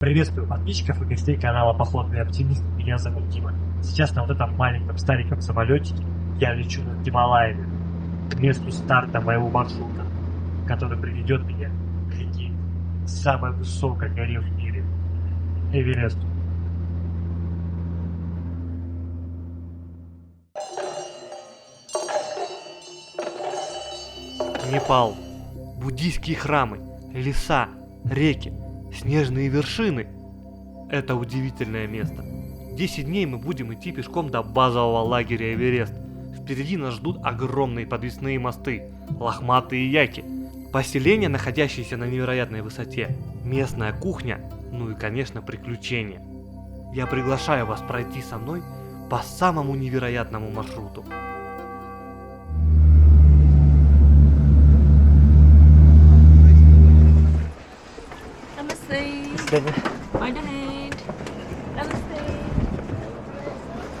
Приветствую подписчиков и гостей канала Походный Оптимист. Меня зовут Дима. Сейчас на вот этом маленьком стареньком самолетике я лечу над Гималаями к месту старта моего маршрута, который приведет меня к реке самой высокой горе в мире — Эвересту. Непал. Буддийские храмы, леса, реки, снежные вершины. Это удивительное место. 10 дней мы будем идти пешком до базового лагеря Эверест. Впереди нас ждут огромные подвесные мосты, лохматые яки, поселения, находящиеся на невероятной высоте, местная кухня, ну и, конечно, приключения. Я приглашаю вас пройти со мной по самому невероятному маршруту.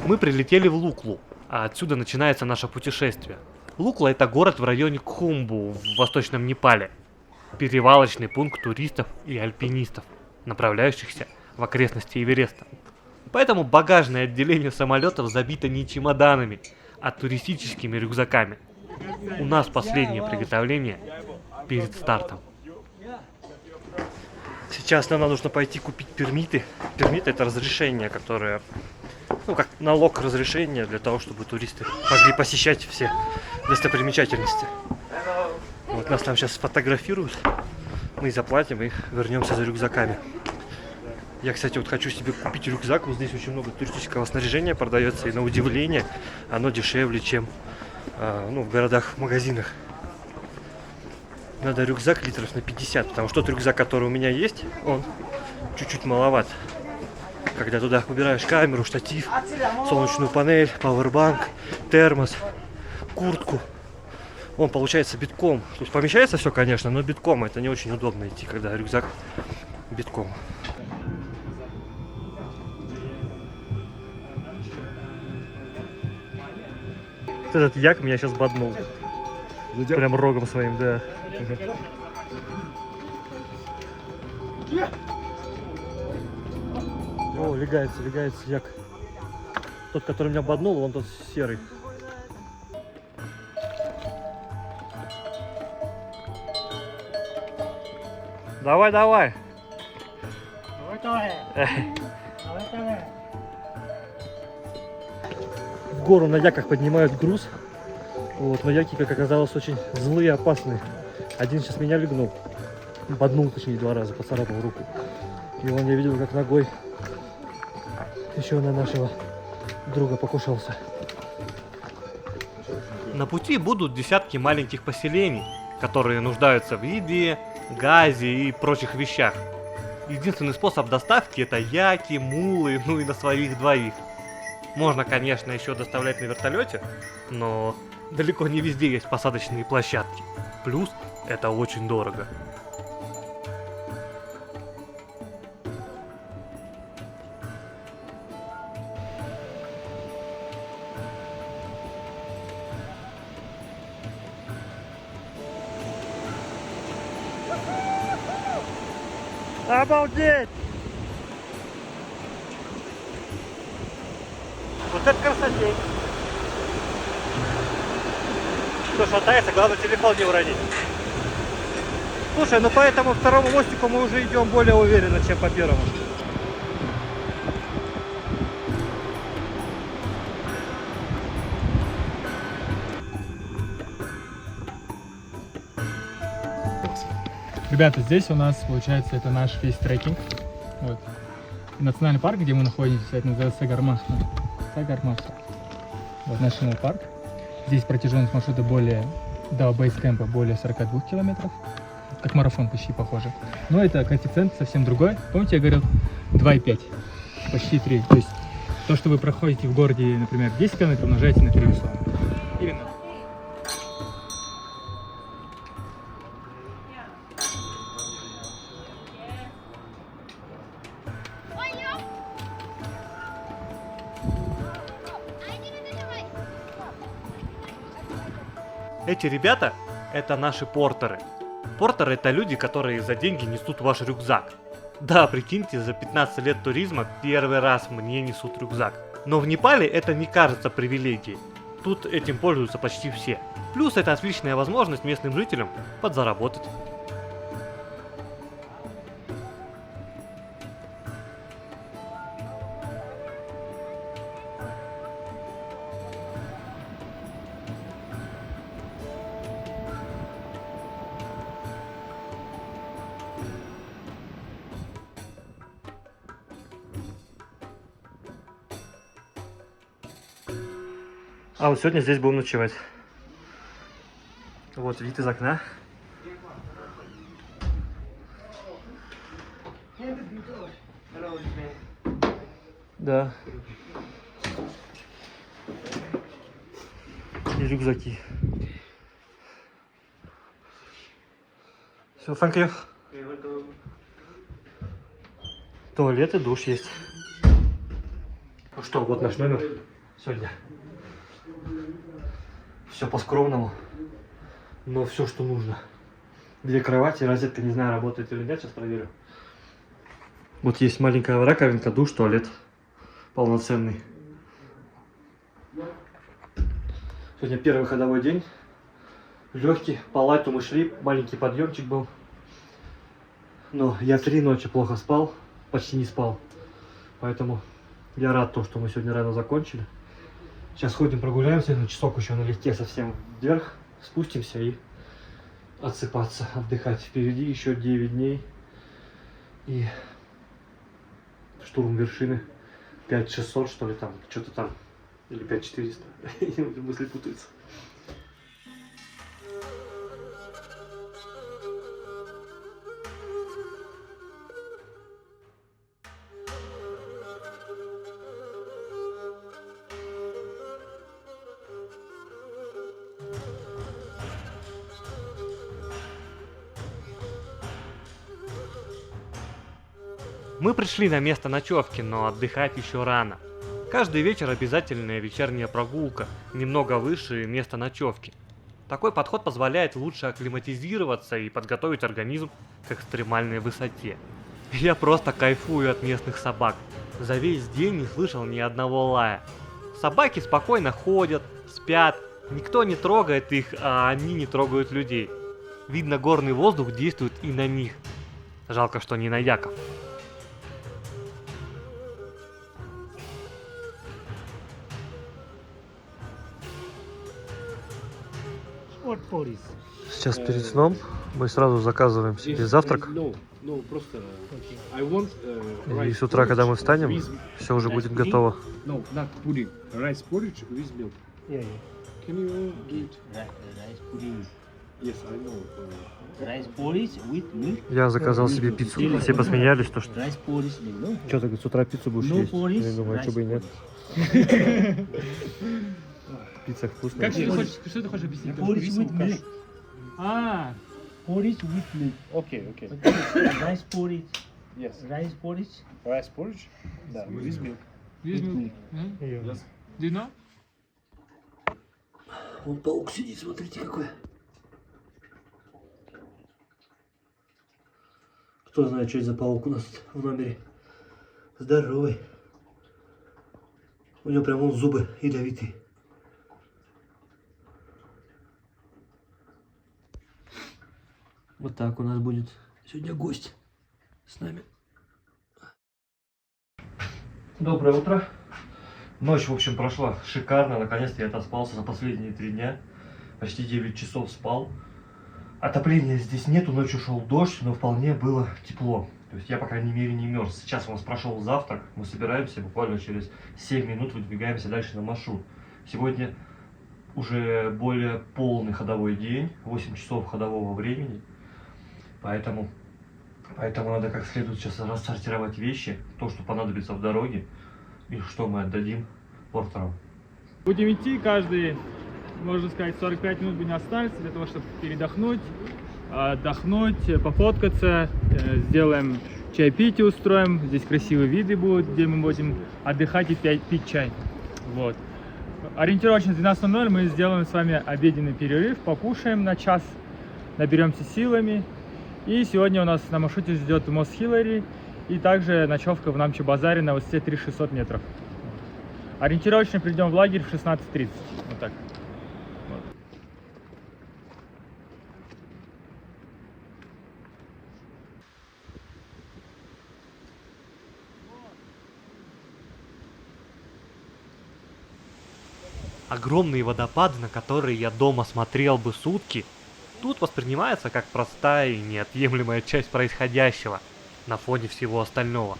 Мы прилетели в Луклу, а отсюда начинается наше путешествие. Лукла — это город в районе Кхумбу в восточном Непале. Перевалочный пункт туристов и альпинистов, направляющихся в окрестности Эвереста. Поэтому багажное отделение самолетов забито не чемоданами, а туристическими рюкзаками. У нас последнее приготовление перед стартом. Сейчас нам нужно пойти купить пермиты. Пермиты — это разрешение, которое, как налог разрешения для того, чтобы туристы могли посещать все достопримечательности. Вот нас там сейчас сфотографируют, мы заплатим и вернемся за рюкзаками. Я, кстати, хочу себе купить рюкзак. Вот здесь очень много туристического снаряжения продается, и на удивление оно дешевле, чем в городах, в магазинах. Надо рюкзак литров на 50, потому что тот рюкзак, который у меня есть, он чуть-чуть маловат. Когда туда убираешь камеру, штатив, солнечную панель, пауэрбанк, термос, куртку, он получается битком. То есть помещается все, конечно, но битком это не очень удобно идти, когда рюкзак битком. Этот як меня сейчас боднул. Прям рогом своим, да. О, легается як. Тот, который меня боднул, он тот серый. Давай. Давай. В гору на яках поднимают груз. Вот, но яки, как оказалось, очень злые и опасные. Один сейчас меня легнул. Боднул, точнее, 2 раза, поцарапал руку. И он, я видел, как ногой еще на нашего друга покушался. На пути будут десятки маленьких поселений, которые нуждаются в еде, газе и прочих вещах. Единственный способ доставки — это яки, мулы, ну и на своих двоих. Можно, конечно, еще доставлять на вертолете, но далеко не везде есть посадочные площадки. Плюс это очень дорого. Обалдеть! Вот это красотень! Кто шатается, главное телефон не уронить. Слушай, по этому второму мостику мы уже идем более уверенно, чем по первому. Ребята, здесь у нас, получается, это наш весь трекинг. Вот. Национальный парк, где мы находимся, это называется Сагармахта. Вот National парк. Здесь протяженность маршрута до бейскэмпа более 42 километров. Как марафон почти похоже. Но это коэффициент совсем другой. Помните, я говорил 2,5? Почти 3. То есть то, что вы проходите в городе, например, 10 километров, умножаете на 3 условно. Именно. Эти ребята — это наши портеры. Портеры — это люди, которые за деньги несут ваш рюкзак. Да, прикиньте, за 15 лет туризма первый раз мне несут рюкзак. Но в Непале это не кажется привилегией. Тут этим пользуются почти все. Плюс это отличная возможность местным жителям подзаработать. А вот сегодня здесь будем ночевать. Вот вид из окна. Да. И рюкзаки. Все, thank you. Туалет и душ есть. Ну что, вот наш номер сегодня. Все по-скромному, но все, что нужно. 2 кровати, розетка, не знаю, работает или нет, сейчас проверю. Вот есть маленькая раковинка, душ, туалет полноценный. Сегодня первый ходовой день. Легкий, по лайту мы шли, маленький подъемчик был. Но я 3 ночи плохо спал, почти не спал. Поэтому я рад, что мы сегодня рано закончили. Сейчас ходим, прогуляемся, на часок еще налегке совсем вверх, спустимся и отсыпаться, отдыхать. Впереди еще 9 дней и штурм вершины 5600, что ли, там, что-то там, или 5400, мысли путаются. Мы пришли на место ночевки, но отдыхать еще рано. Каждый вечер обязательная вечерняя прогулка, немного выше места ночевки. Такой подход позволяет лучше акклиматизироваться и подготовить организм к экстремальной высоте. Я просто кайфую от местных собак. За весь день не слышал ни одного лая. Собаки спокойно ходят, спят, никто не трогает их, а они не трогают людей. Видно, горный воздух действует и на них. Жалко, что не на яков. Сейчас перед сном мы сразу заказываем себе завтрак. И с утра, когда мы встанем, все уже будет готово. Я заказал себе пиццу. Все посмеялись, что что ты с утра пиццу будешь есть? Я думаю, что бы и нет. Пицца вкусная. Что ты хочешь объяснить? Porridge with milk. Okay. Rice porridge. Yes. Rice porridge. Rice porridge? Да, with milk. With milk. Yes. Do you know? Вон паук сидит, смотрите какой. Кто знает, что это за паук у нас в номере. Здоровый. У него прям вон зубы ядовитые. Вот так у нас будет сегодня гость с нами. Доброе утро. Ночь, в общем, прошла шикарно. Наконец-то я отоспался за последние 3 дня. Почти 9 часов спал. Отопления здесь нету, ночью шел дождь, но вполне было тепло. То есть я, по крайней мере, не мерз. Сейчас у нас прошел завтрак. Мы собираемся, буквально через 7 минут выдвигаемся дальше на маршрут. Сегодня уже более полный ходовой день, 8 часов ходового времени. Поэтому надо как следует сейчас рассортировать вещи, то, что понадобится в дороге, и что мы отдадим портерам. Будем идти, каждый, можно сказать, 45 минут будем останется для того, чтобы передохнуть, отдохнуть, пофоткаться, сделаем чаепитие, устроим, здесь красивые виды будут, где мы будем отдыхать и пить чай. Вот. Ориентировочно 12:00 мы сделаем с вами обеденный перерыв, покушаем на час, наберемся силами. И сегодня у нас на маршруте ждет мост Хиллари И также ночевка в Намче-базаре на высоте 3600 метров. Ориентировочно придем в лагерь в 16:30. Вот так. Вот. Огромные водопады, на которые я дома смотрел бы сутки, тут воспринимаются как простая и неотъемлемая часть происходящего на фоне всего остального.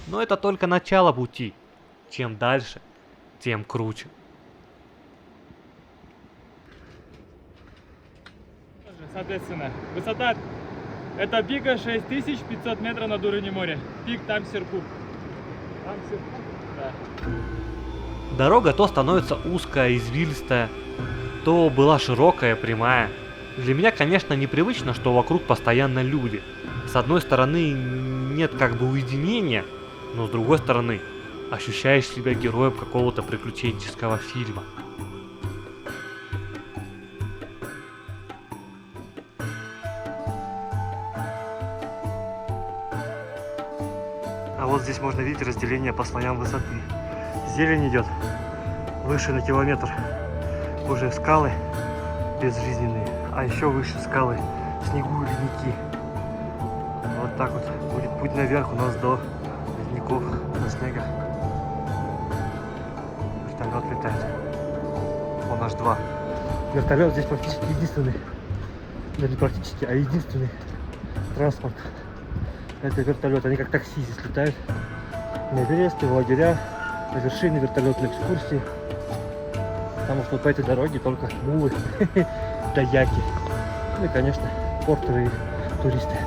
Но это только начало пути. Чем дальше, тем круче. Соответственно, высота это пика 6500 метров над уровнем моря. Пик Тамсиркук. Тамсиркук, да. Дорога то становится узкая, извилистая, то была широкая, прямая. Для меня, конечно, непривычно, что вокруг постоянно люди. С одной стороны, нет как бы уединения, но с другой стороны, ощущаешь себя героем какого-то приключенческого фильма. А вот здесь можно видеть разделение по слоям высоты. Зелень идет выше на километр. Уже скалы безжизненные, а еще выше скалы снегу и ледники. Вот так вот будет путь наверх у нас до ледников, до снега. Вертолет летает. Он аж два. Вертолет здесь практически единственный, да не практически, а единственный транспорт. Это вертолет. Они как такси здесь летают. На Эвересте, в лагеря, на вершине вертолетной экскурсии. Потому что по этой дороге только мулы да яки. Ну и, конечно, портовые туристы.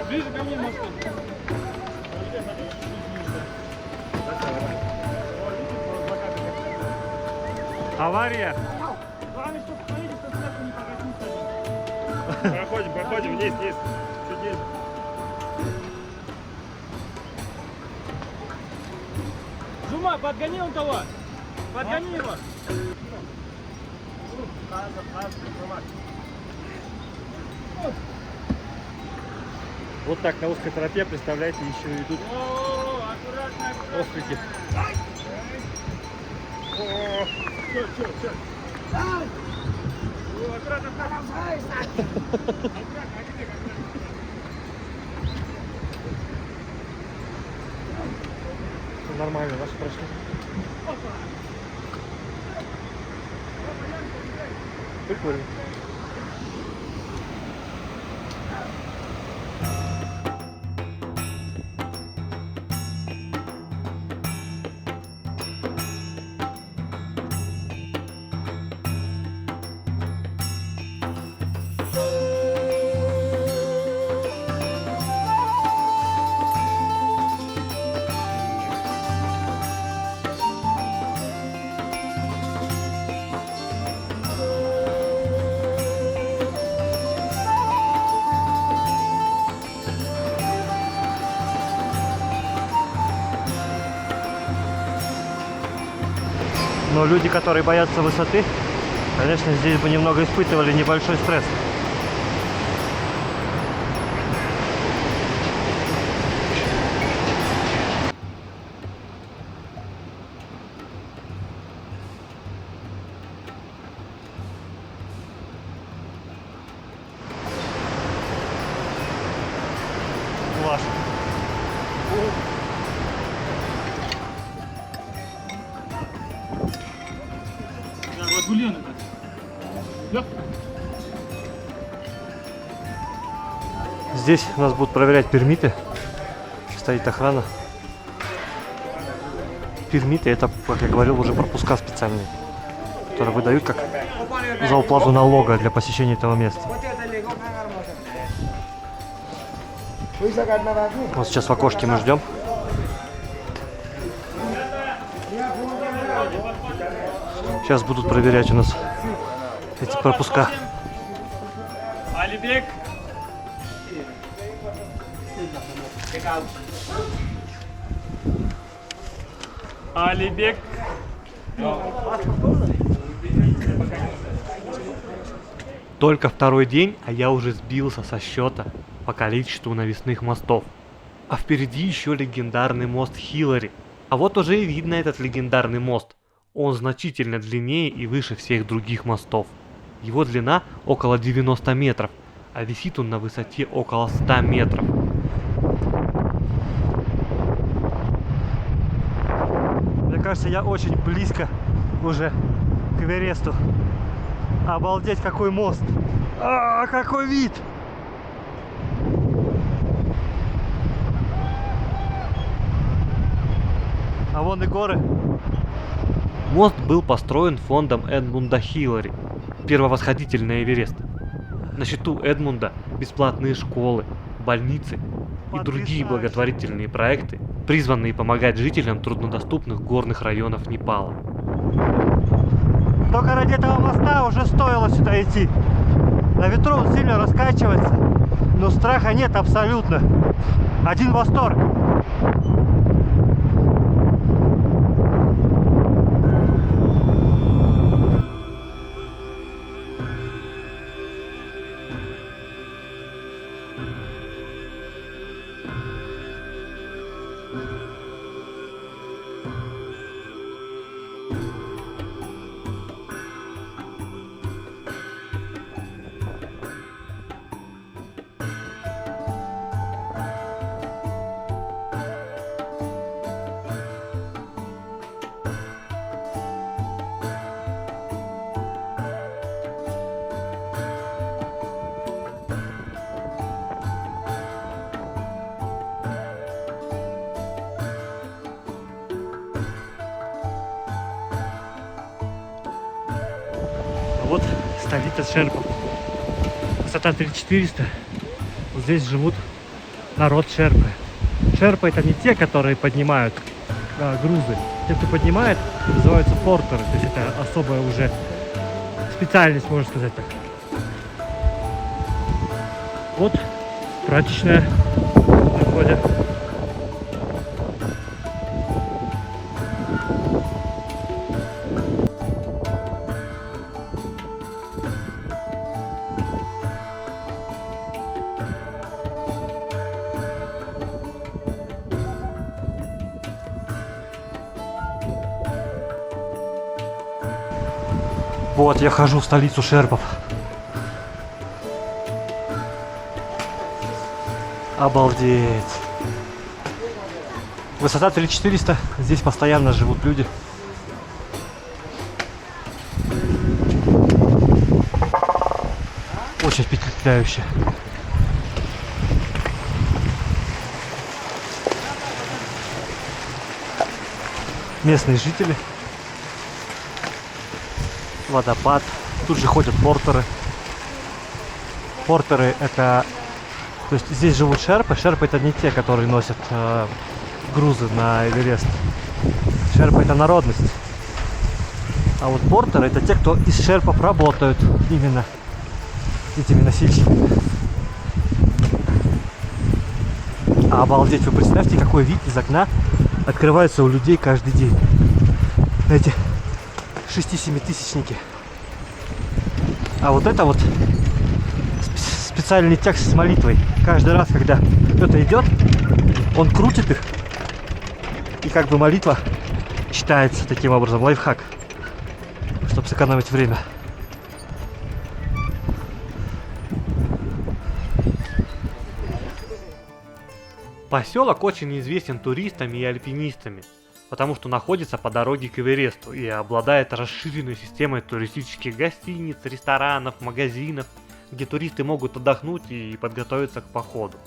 Ближе ко мне, может. Авария! Главное, чтобы смотрите, что сверху не покатился. Проходим вниз, вниз. Чуть ниже. Жума, подгони он того! Подгони его! Вот так на узкой тропе, представляете, еще идут Аккуратно, ослики. Нормально, наши прошли. Прикольно. Но люди, которые боятся высоты, конечно, здесь бы немного испытывали небольшой стресс. Класс. Здесь нас будут проверять пермиты. Стоит охрана. Пермиты — это, как я говорил, уже пропуска специальные, которые выдают как за уплату налога для посещения этого места. Вот сейчас в окошке мы ждем. Сейчас будут проверять у нас эти пропуска. Алибек! Алибек. Только второй день, а я уже сбился со счета по количеству навесных мостов. А впереди еще легендарный мост Хиллари. А вот уже и видно этот легендарный мост. Он значительно длиннее и выше всех других мостов. Его длина около 90 метров, а висит он на высоте около 100 метров. Мне кажется, я очень близко уже к Эвересту. Обалдеть, какой мост! Какой вид! А вон и горы. Мост был построен фондом Эдмунда Хиллари, первовосходитель на Эверест. На счету Эдмунда бесплатные школы, больницы и другие благотворительные проекты, призванные помогать жителям труднодоступных горных районов Непала. Только ради этого моста уже стоило сюда идти. На ветру он сильно раскачивается, но страха нет абсолютно. Один восторг. Вот столица Шерпов. Высота 3400. Вот здесь живут народ Шерпы. Шерпы — это не те, которые поднимают грузы. Те, кто поднимает, называются портеры. То есть это особая уже специальность, можно сказать так. Вот прачечная на входе. Вот я хожу в столицу Шерпов. Обалдеть. Высота 3400. Здесь постоянно живут люди. Очень впечатляюще. Местные жители. Водопад. Тут же ходят портеры. Портеры — это... То есть здесь живут шерпы. Шерпы — это не те, которые носят грузы на Эверест. Шерпы — это народность. А вот портеры — это те, кто из шерпов работают именно этими носильщиками. Обалдеть, вы представьте, какой вид из окна открывается у людей каждый день. Эти 6-7 тысячники. А вот это вот специальный текст с молитвой. Каждый раз, когда кто-то идет, он крутит их, и как бы молитва читается таким образом. Лайфхак, чтобы сэкономить время. Поселок очень известен туристами и альпинистами, потому что находится по дороге к Эвересту и обладает расширенной системой туристических гостиниц, ресторанов, магазинов, где туристы могут отдохнуть и подготовиться к походу.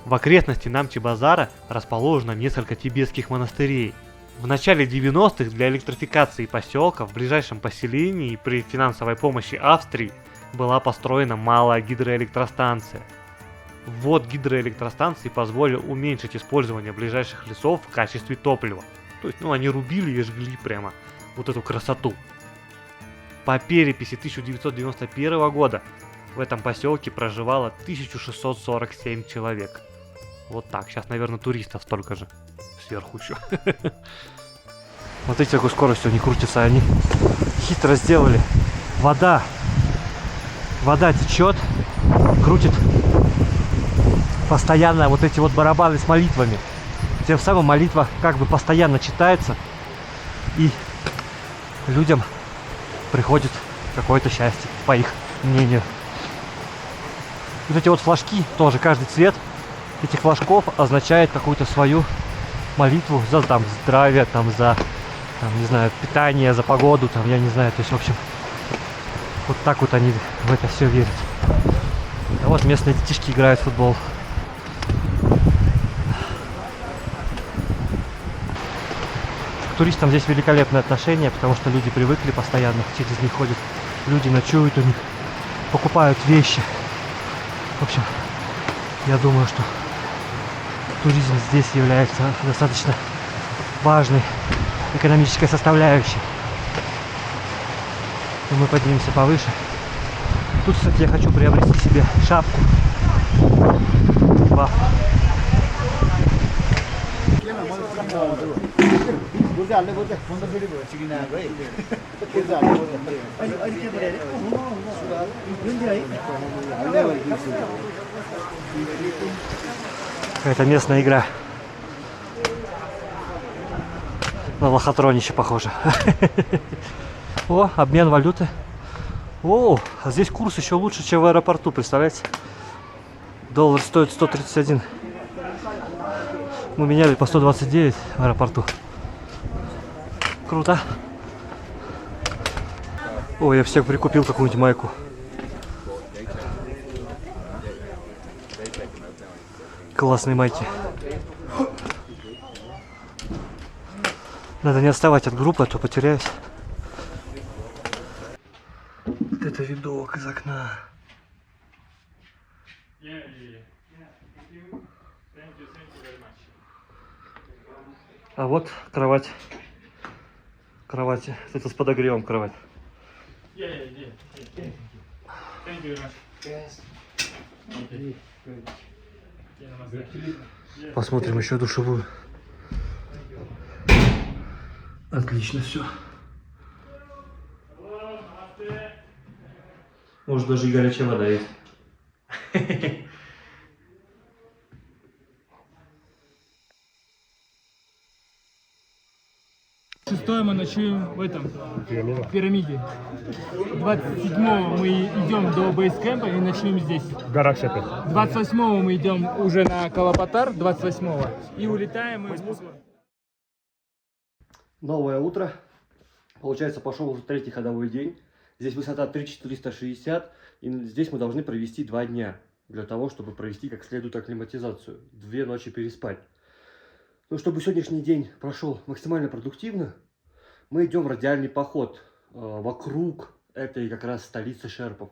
В окрестности Намчи-Базара расположено несколько тибетских монастырей. В начале 90-х для электрификации поселка в ближайшем поселении при финансовой помощи Австрии была построена малая гидроэлектростанция. Ввод гидроэлектростанции позволил уменьшить использование ближайших лесов в качестве топлива. То есть, они рубили и жгли прямо вот эту красоту. По переписи 1991 года в этом поселке проживало 1647 человек. Вот так. Сейчас, наверное, туристов столько же. Сверху еще. Смотрите, какой скоростью они крутятся. Они хитро сделали. Вода течет, крутит постоянно вот эти вот барабаны с молитвами. Тем самым молитва как бы постоянно читается, и людям приходит какое-то счастье, по их мнению. Вот эти вот флажки, тоже каждый цвет этих флажков означает какую-то свою молитву за там здравие, там за там, не знаю, питание, за погоду, там, я не знаю, то есть, в общем, вот так вот они в это все верят. А вот местные детишки играют в футбол. К туристам здесь великолепное отношение, потому что люди привыкли постоянно, через них ходят люди, ночуют у них, покупают вещи. В общем, я думаю, что туризм здесь является достаточно важной экономической составляющей. И мы поднимемся повыше. Тут, кстати, я хочу приобрести себе шапку. Баф. Это местная игра. На лохотронище похоже. О, обмен валюты. О, а здесь курс еще лучше, чем в аэропорту, представляете? Доллар стоит 131. Мы меняли по 129 в аэропорту. Круто. О, я всех прикупил какую-нибудь майку. Классные майки. Надо не отставать от группы, а то потеряюсь. Вот это видок из окна. А вот кровать. Кровать. Это с подогревом кровать. Посмотрим еще душевую. Отлично все. Может, даже и горячая вода есть. Шестое мы ночуем в этом, в пирамиде. 27-го мы идем до бейскэмпа и ночуем здесь. В горах Шепет. 28-го мы идем уже на Калапатар, 28-го, и улетаем мы. Новое утро. Получается, пошел уже третий ходовой день. Здесь высота 3460, и здесь мы должны провести 2 дня для того, чтобы провести как следует акклиматизацию. 2 ночи переспать. Но чтобы сегодняшний день прошел максимально продуктивно, мы идем в радиальный поход вокруг этой как раз столицы шерпов.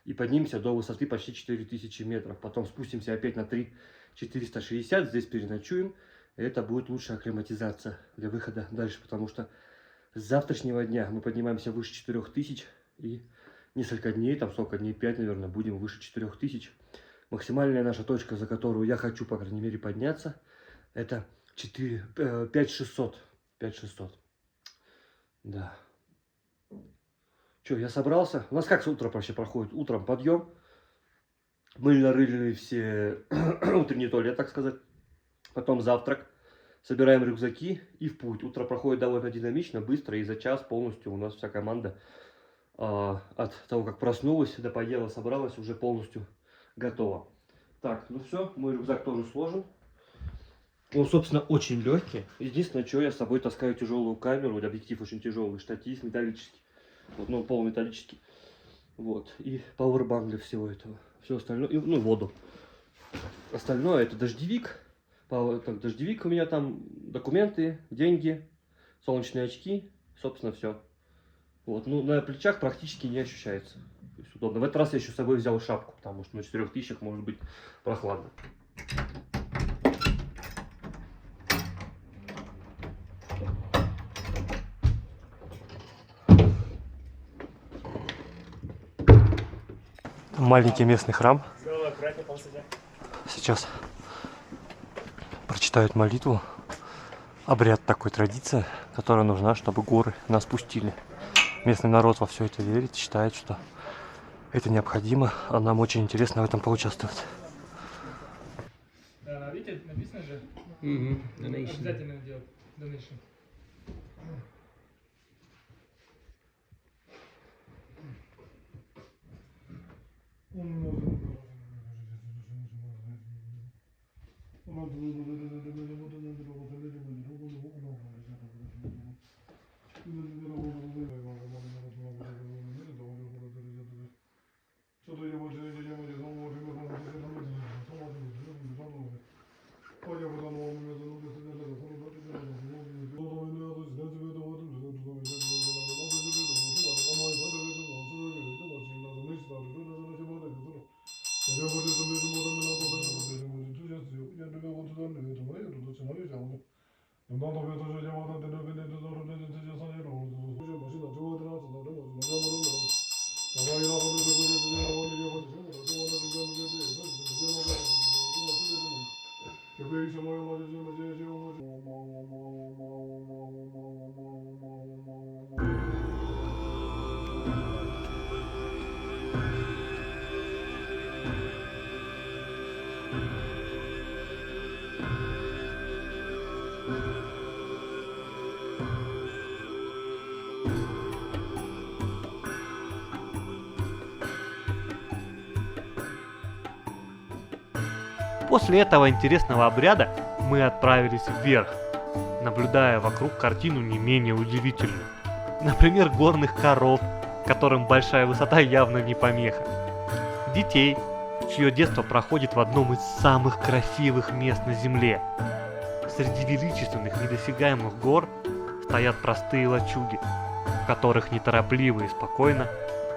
И поднимемся до высоты почти 4000 метров. Потом спустимся опять на 3460, здесь переночуем. И это будет лучшая акклиматизация для выхода дальше, потому что с завтрашнего дня мы поднимаемся выше 4000. И несколько дней, там сколько дней, 5, наверное, будем выше 4000. Максимальная наша точка, за которую я хочу, по крайней мере, подняться, это 5600. 5600. Да. Че, я собрался. У нас как с утра вообще проходит? Утром подъем. Мыльно-рыльный все утренний туалет, так сказать. Потом завтрак. Собираем рюкзаки и в путь. Утро проходит довольно динамично, быстро. И за час полностью у нас вся команда от того, как проснулась, до поела, собралась, уже полностью готова. Так, ну все, мой рюкзак тоже сложен. Он, собственно, очень легкий. Единственное, что я с собой таскаю тяжелую камеру, вот объектив очень тяжелый, штатив металлический, вот, ну, полуметаллический. Вот, и пауэрбанк для всего этого. Все остальное, и, ну, воду. Остальное это дождевик. Так, дождевик у меня там, документы, деньги, солнечные очки, собственно, все. Вот, ну, на плечах практически не ощущается. То есть удобно. В этот раз я еще с собой взял шапку, потому что на 4000 может быть прохладно. Маленький местный храм. Сейчас читают молитву. Обряд такой, традиция, которая нужна, чтобы горы нас пустили. Местный народ во все это верит, считает, что это необходимо, а нам очень интересно в этом поучаствовать. Видите, написано же? Обязательно делать donation. После этого интересного обряда мы отправились вверх, наблюдая вокруг картину не менее удивительную. Например, горных коров, которым большая высота явно не помеха. Детей, чье детство проходит в одном из самых красивых мест на Земле. Среди величественных недосягаемых гор стоят простые лачуги, в которых неторопливо и спокойно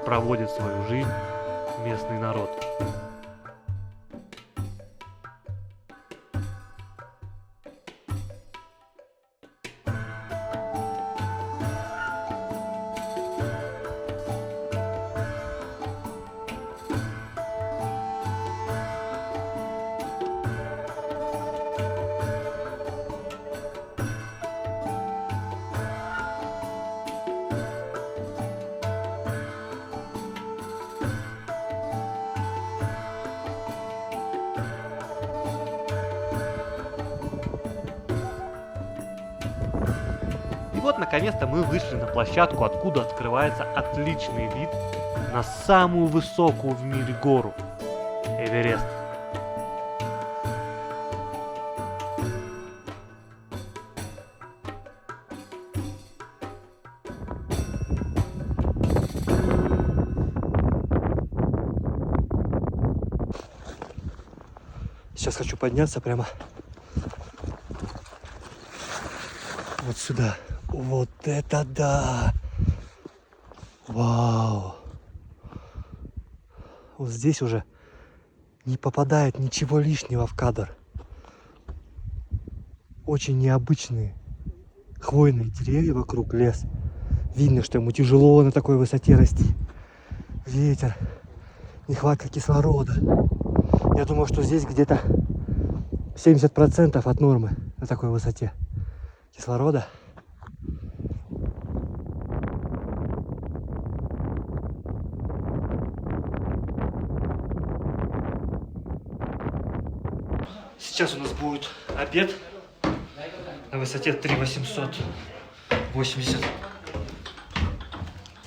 проводит свою жизнь местный народ. И вот наконец-то мы вышли на площадку, откуда открывается отличный вид на самую высокую в мире гору – Эверест. Сейчас хочу подняться прямо вот сюда. Вот это да! Вау! Вот здесь уже не попадает ничего лишнего в кадр. Очень необычные хвойные деревья вокруг, лес. Видно, что ему тяжело на такой высоте расти. Ветер, нехватка кислорода. Я думаю, что здесь где-то 70% от нормы на такой высоте кислорода. Сейчас у нас будет обед на высоте 3880.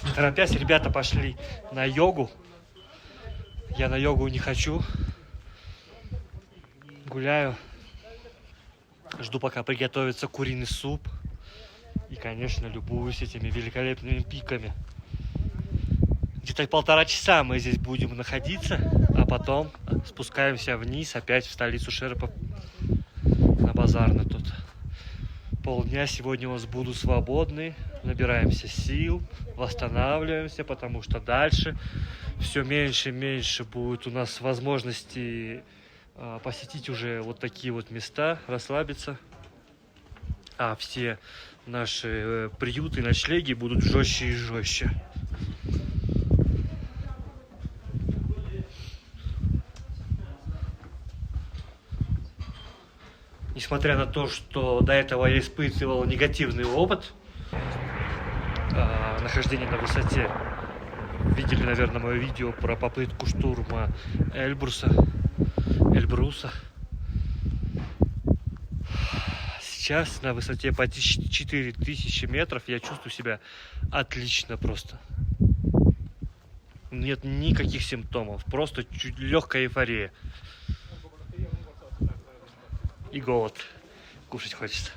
Не торопясь, ребята пошли на йогу. Я на йогу не хочу. Гуляю. Жду, пока приготовится куриный суп. И, конечно, любуюсь этими великолепными пиками. Где-то 1,5 часа мы здесь будем находиться, а потом спускаемся вниз опять в столицу шерпов на базарную тут. Полдня сегодня у нас будут свободны, набираемся сил, восстанавливаемся, потому что дальше все меньше и меньше будет у нас возможности посетить уже вот такие вот места, расслабиться, а все наши приюты, ночлеги будут жестче и жестче. Несмотря на то, что до этого я испытывал негативный опыт нахождения на высоте. Видели, наверное, мое видео про попытку штурма Эльбруса. Сейчас на высоте почти 4000 метров я чувствую себя отлично просто. Нет никаких симптомов, просто чуть легкая эйфория. И голод. Кушать хочется.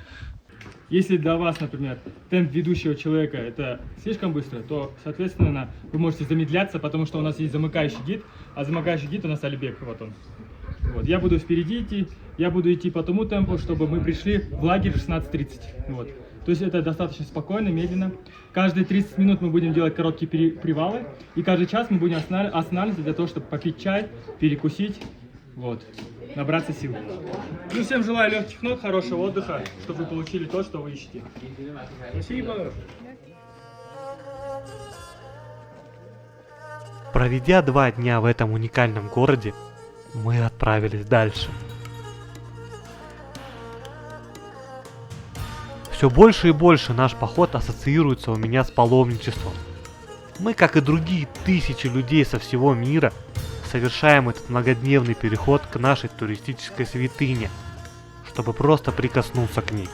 Если для вас, например, темп ведущего человека это слишком быстро, то, соответственно, вы можете замедляться, потому что у нас есть замыкающий гид, а замыкающий гид у нас Алибек, вот он. Вот. Я буду впереди идти, я буду идти по тому темпу, чтобы мы пришли в лагерь в 16:30. Вот. То есть это достаточно спокойно, медленно. Каждые 30 минут мы будем делать короткие привалы, и каждый час мы будем останавливаться для того, чтобы попить чай, перекусить, вот, набраться сил. Ну, всем желаю легких ног, хорошего отдыха, чтобы вы получили то, что вы ищете. Спасибо. Проведя 2 дня в этом уникальном городе, мы отправились дальше. Все больше и больше наш поход ассоциируется у меня с паломничеством. Мы, как и другие тысячи людей со всего мира, совершаем этот многодневный переход к нашей туристической святыне, чтобы просто прикоснуться к ней.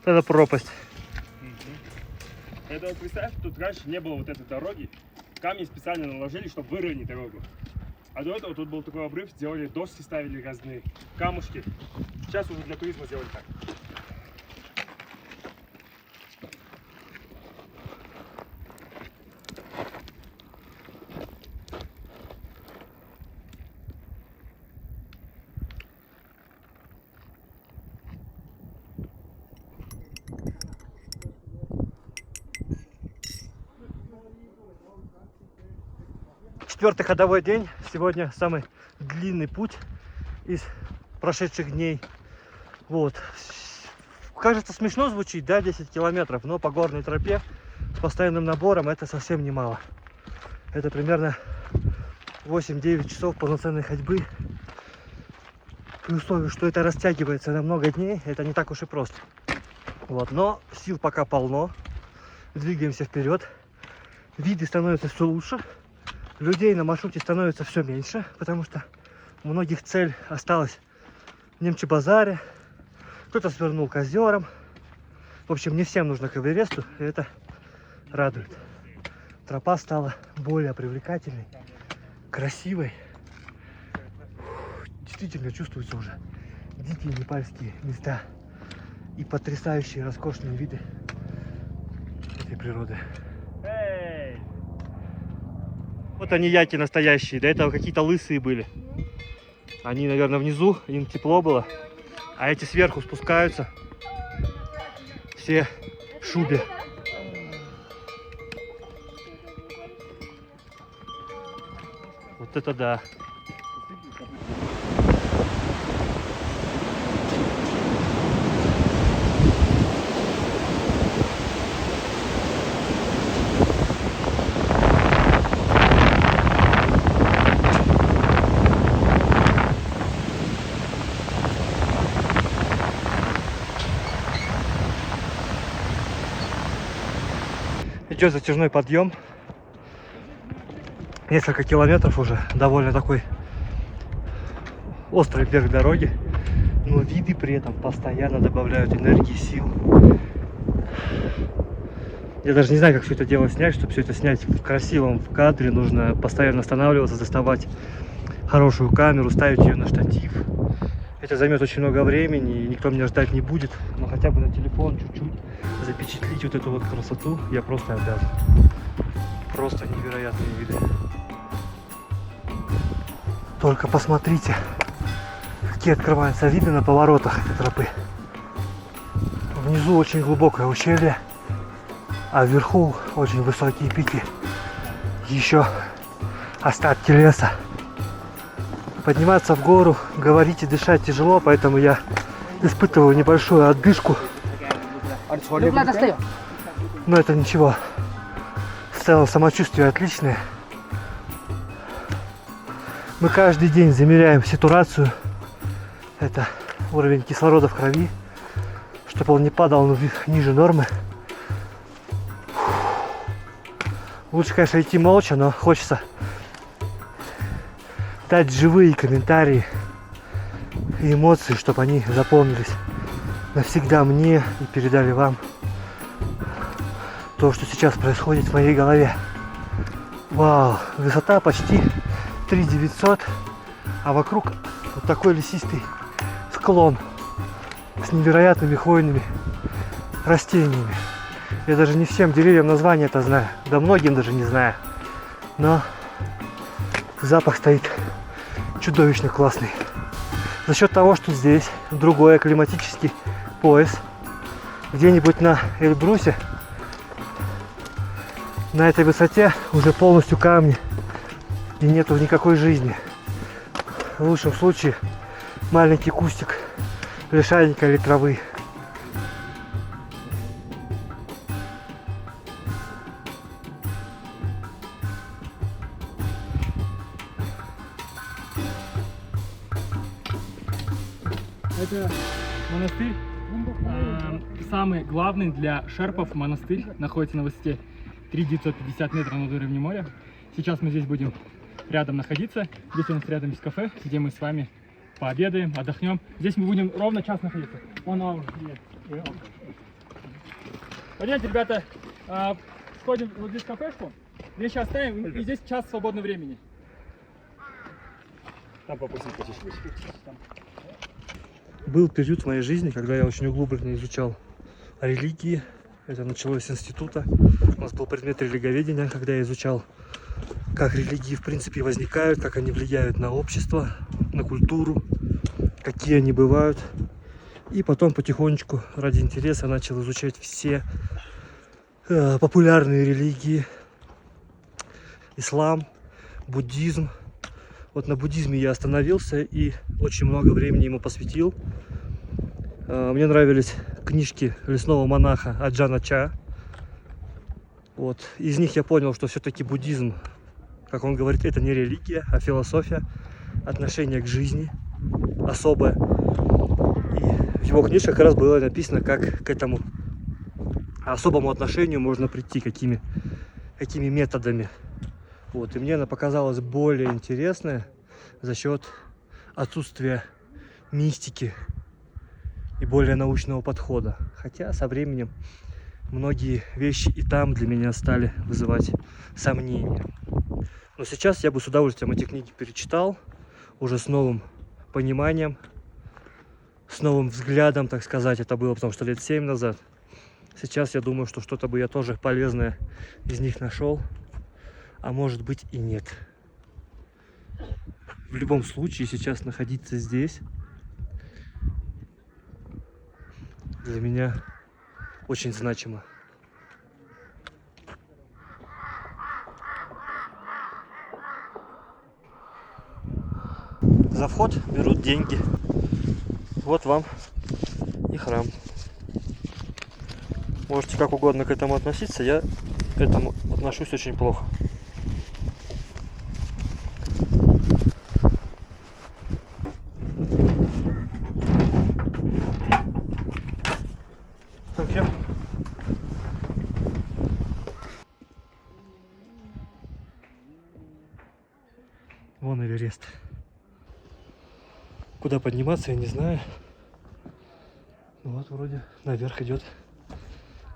Это пропасть. Это вот представь, тут раньше не было вот этой дороги. Камни специально наложили, чтобы выровнять дорогу. А до этого тут был такой обрыв, сделали доски, ставили разные камушки. Сейчас уже для туризма сделали так. Четвертый ходовой день. Сегодня самый длинный путь из прошедших дней. Вот. Кажется, смешно звучит, да, 10 километров, но по горной тропе с постоянным набором это совсем немало. Это примерно 8-9 часов полноценной ходьбы. При условии, что это растягивается на много дней, это не так уж и просто. Вот. Но сил пока полно. Двигаемся вперед. Виды становятся все лучше. Людей на маршруте становится все меньше, потому что у многих цель осталась в Немче-Базаре. Кто-то свернул к озерам. В общем, не всем нужно к Эвересту, и это радует. Тропа стала более привлекательной, красивой. Действительно чувствуются уже дикие непальские места и потрясающие роскошные виды этой природы. Вот они, яки настоящие. До этого какие-то лысые были. Они, наверное, внизу, им тепло было. А эти сверху спускаются. Все в шубе. Вот это да. Идет затяжной подъем. Несколько километров уже. Довольно такой острый вверх дороги. Но виды при этом постоянно добавляют энергии, сил. Я даже не знаю, как все это дело снять. Чтобы все это снять в красивом кадре, нужно постоянно останавливаться, доставать хорошую камеру, ставить ее на штатив. Это займет очень много времени, и никто меня ждать не будет. Но хотя бы на телефон чуть-чуть запечатлить вот эту вот красоту я просто обязан. Просто невероятные виды. Только посмотрите, какие открываются виды на поворотах этой тропы. Внизу очень глубокое ущелье, а вверху очень высокие пики. Еще остатки леса. Подниматься в гору, говорить и дышать тяжело, поэтому я испытываю небольшую отдышку. Но это ничего. В целом самочувствие отличное. Мы каждый день замеряем сатурацию. Это уровень кислорода в крови, чтобы он не падал ниже нормы. Лучше, конечно, идти молча, но хочется дать живые комментарии и эмоции, чтобы они запомнились навсегда мне и передали вам то, что сейчас происходит в моей голове. Вау, высота почти 3900, а вокруг вот такой лесистый склон с невероятными хвойными растениями. Я даже не всем деревьям название это знаю, да многим даже не знаю, но запах стоит чудовищно классный. За счет того, что здесь другой климатический пояс, где-нибудь на Эльбрусе, на этой высоте уже полностью камни и нету никакой жизни. В лучшем случае маленький кустик лишайника или травы. Это монастырь, самый главный для шерпов монастырь, находится на высоте 3950 метров над уровнем моря. Сейчас мы здесь будем рядом находиться. Здесь у нас рядом есть кафе, где мы с вами пообедаем, отдохнем. Здесь мы будем ровно час находиться. Пойдемте, ребята, сходим вот здесь в кафешку. Здесь сейчас оставим, и здесь час свободного времени. Там попросить потише. Был период в моей жизни, когда я очень углубленно изучал религии. Это началось с института. У нас был предмет религоведения, когда я изучал, как религии в принципе возникают, как они влияют на общество, на культуру, какие они бывают. И потом потихонечку ради интереса начал изучать все популярные религии. Ислам, буддизм. Вот на буддизме я остановился и очень много времени ему посвятил. Мне нравились книжки лесного монаха Аджана Ча. Вот. Из них я понял, что все-таки буддизм, как он говорит, это не религия, а философия, отношение к жизни особое. И в его книжках как раз было написано, как к этому особому отношению можно прийти, какими методами. Вот. И мне она показалась более интересная за счет отсутствия мистики и более научного подхода. Хотя со временем многие вещи и там для меня стали вызывать сомнения. Но сейчас я бы с удовольствием эти книги перечитал, уже с новым пониманием, с новым взглядом, так сказать. Это было потому что лет 7 назад. Сейчас я думаю, что что-то бы я тоже полезное из них нашел. А может быть и нет. В любом случае сейчас находиться здесь для меня очень значимо. За вход берут деньги. Вот вам и храм. Можете как угодно к этому относиться, я к этому отношусь очень плохо. Вон Эверест. Куда подниматься, я не знаю. Ну вот вроде наверх идет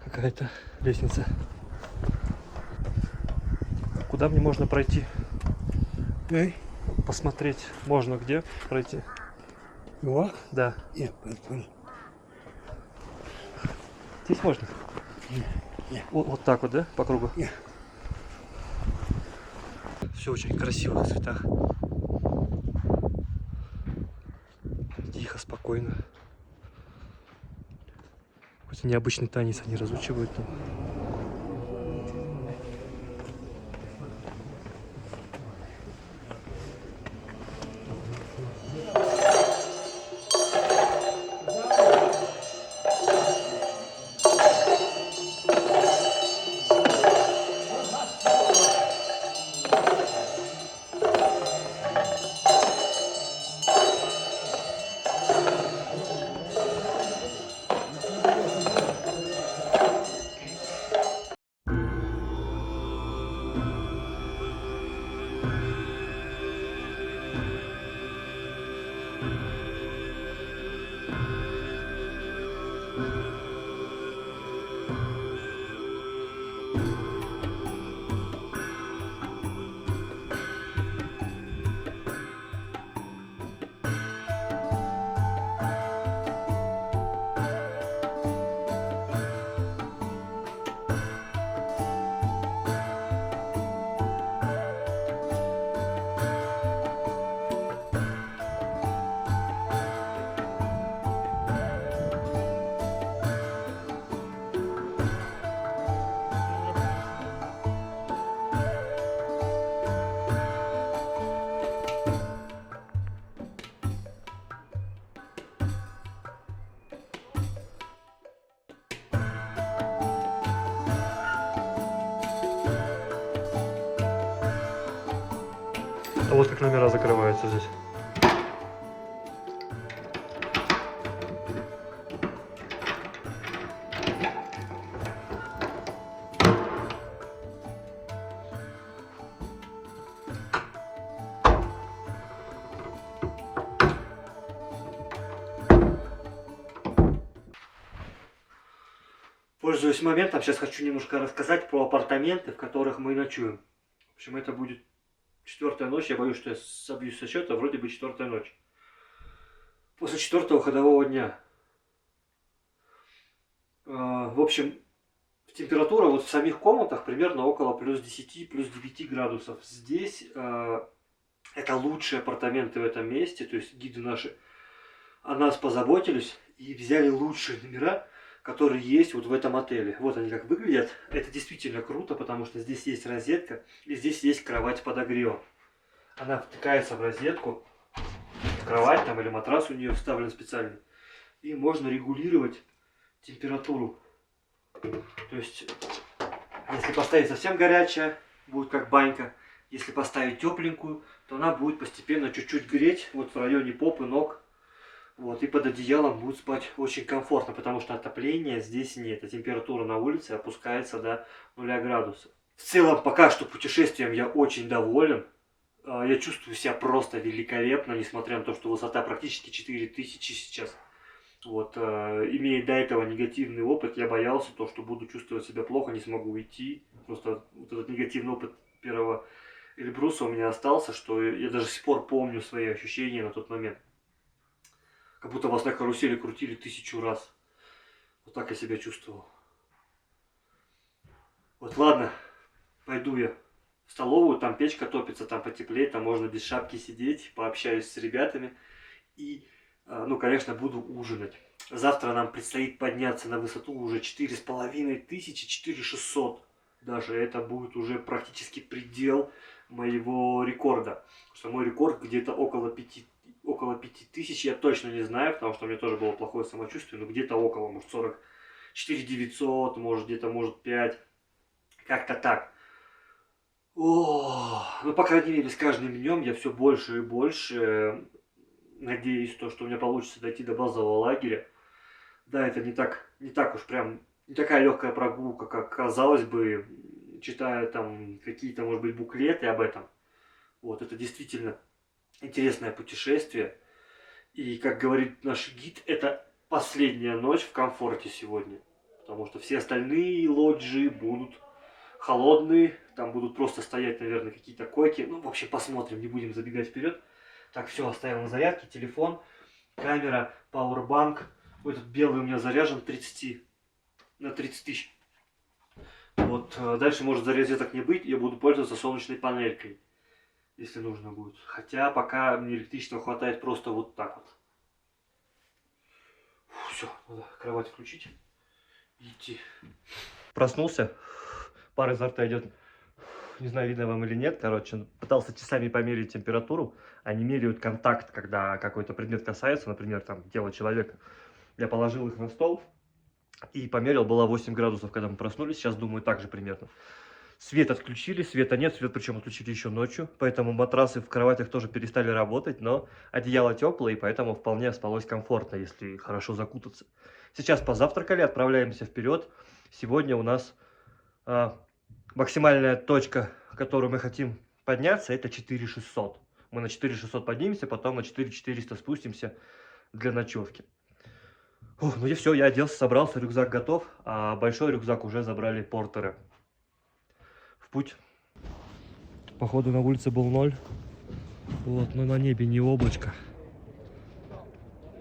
какая-то лестница. Куда мне можно пройти? Посмотреть можно где пройти? Да. Здесь можно? Вот так вот, да? По кругу? Все очень красиво в цветах. Тихо, спокойно. Какой-то необычный танец они разучивают там. А вот как номера закрываются здесь. Пользуясь моментом, сейчас хочу немножко рассказать про апартаменты, в которых мы ночуем. В общем, это будет 4-я ночь. Я боюсь, что я собьюсь со счета. Вроде бы 4-я ночь. После 4-го ходового дня. В общем, температура вот в самих комнатах примерно около плюс 10, плюс 9 градусов. Здесь это лучшие апартаменты в этом месте. То есть гиды наши о нас позаботились и взяли лучшие номера, которые есть вот в этом отеле. Вот они как выглядят. Это действительно круто, потому что здесь есть розетка и здесь есть кровать с подогревом. Она втыкается в розетку, в кровать там или матрас у нее вставлен специально. И можно регулировать температуру. То есть, если поставить совсем горячая, будет как банька. Если поставить тепленькую, то она будет постепенно чуть-чуть греть вот в районе попы, ног. Вот, и под одеялом будет спать очень комфортно, потому что отопления здесь нет. А температура на улице опускается до 0 градусов. В целом, пока что путешествием я очень доволен. Я чувствую себя просто великолепно, несмотря на то, что высота практически 4000 сейчас. Вот, имея до этого негативный опыт, я боялся, что буду чувствовать себя плохо, не смогу идти. Просто вот этот негативный опыт первого Эльбруса у меня остался, что я даже до сих пор помню свои ощущения на тот момент. Как будто вас на карусели крутили 1000 раз. Вот так я себя чувствовал. Вот ладно, пойду я в столовую, там печка топится, там потеплее, там можно без шапки сидеть, пообщаюсь с ребятами. И, ну, конечно, буду ужинать. Завтра нам предстоит подняться на высоту уже 4500, 4600. Даже это будет уже практически предел моего рекорда. Потому что мой рекорд где-то около 5000, я точно не знаю, потому что у меня тоже было плохое самочувствие, но где-то около, может 44 900, может где-то, может 5, как-то так. О, ну, по крайней мере, с каждым днем я все больше и больше надеюсь, что у меня получится дойти до базового лагеря. Да, это не так уж прям, не такая легкая прогулка, как казалось бы, читая там какие-то, может быть, буклеты об этом. Вот, это действительно интересное путешествие. И, как говорит наш гид, это последняя ночь в комфорте сегодня. Потому что все остальные лоджии будут холодные. Там будут просто стоять, наверное, какие-то койки. Ну, в общем, посмотрим, не будем забегать вперед. Так, все, оставил на зарядке. Телефон, камера, пауэрбанк. Этот белый у меня заряжен на 30 тысяч. Вот, дальше может зарезеток не быть. Я буду пользоваться солнечной панелькой, если нужно будет. Хотя пока мне электричества хватает просто вот так вот. Все, надо кровать включить и идти. Проснулся, пар изо рта идет. Не знаю, видно вам или нет. Короче, пытался часами померить температуру. Они меряют контакт, когда какой-то предмет касается, например, там тело человека. Я положил их на стол и померил, было 8 градусов, когда мы проснулись. Сейчас, думаю, так же примерно. Свет отключили, света нет, свет причем отключили еще ночью, поэтому матрасы в кроватях тоже перестали работать, но одеяло теплое, и поэтому вполне спалось комфортно, если хорошо закутаться. Сейчас позавтракали, отправляемся вперед. Сегодня у нас максимальная точка, которую мы хотим подняться, это 4600. Мы на 4600 поднимемся, потом на 4400 спустимся для ночевки. Ну и все, я оделся, собрался, рюкзак готов, а большой рюкзак уже забрали портеры. В путь. Походу на улице был 0. Вот, но на небе не облачко.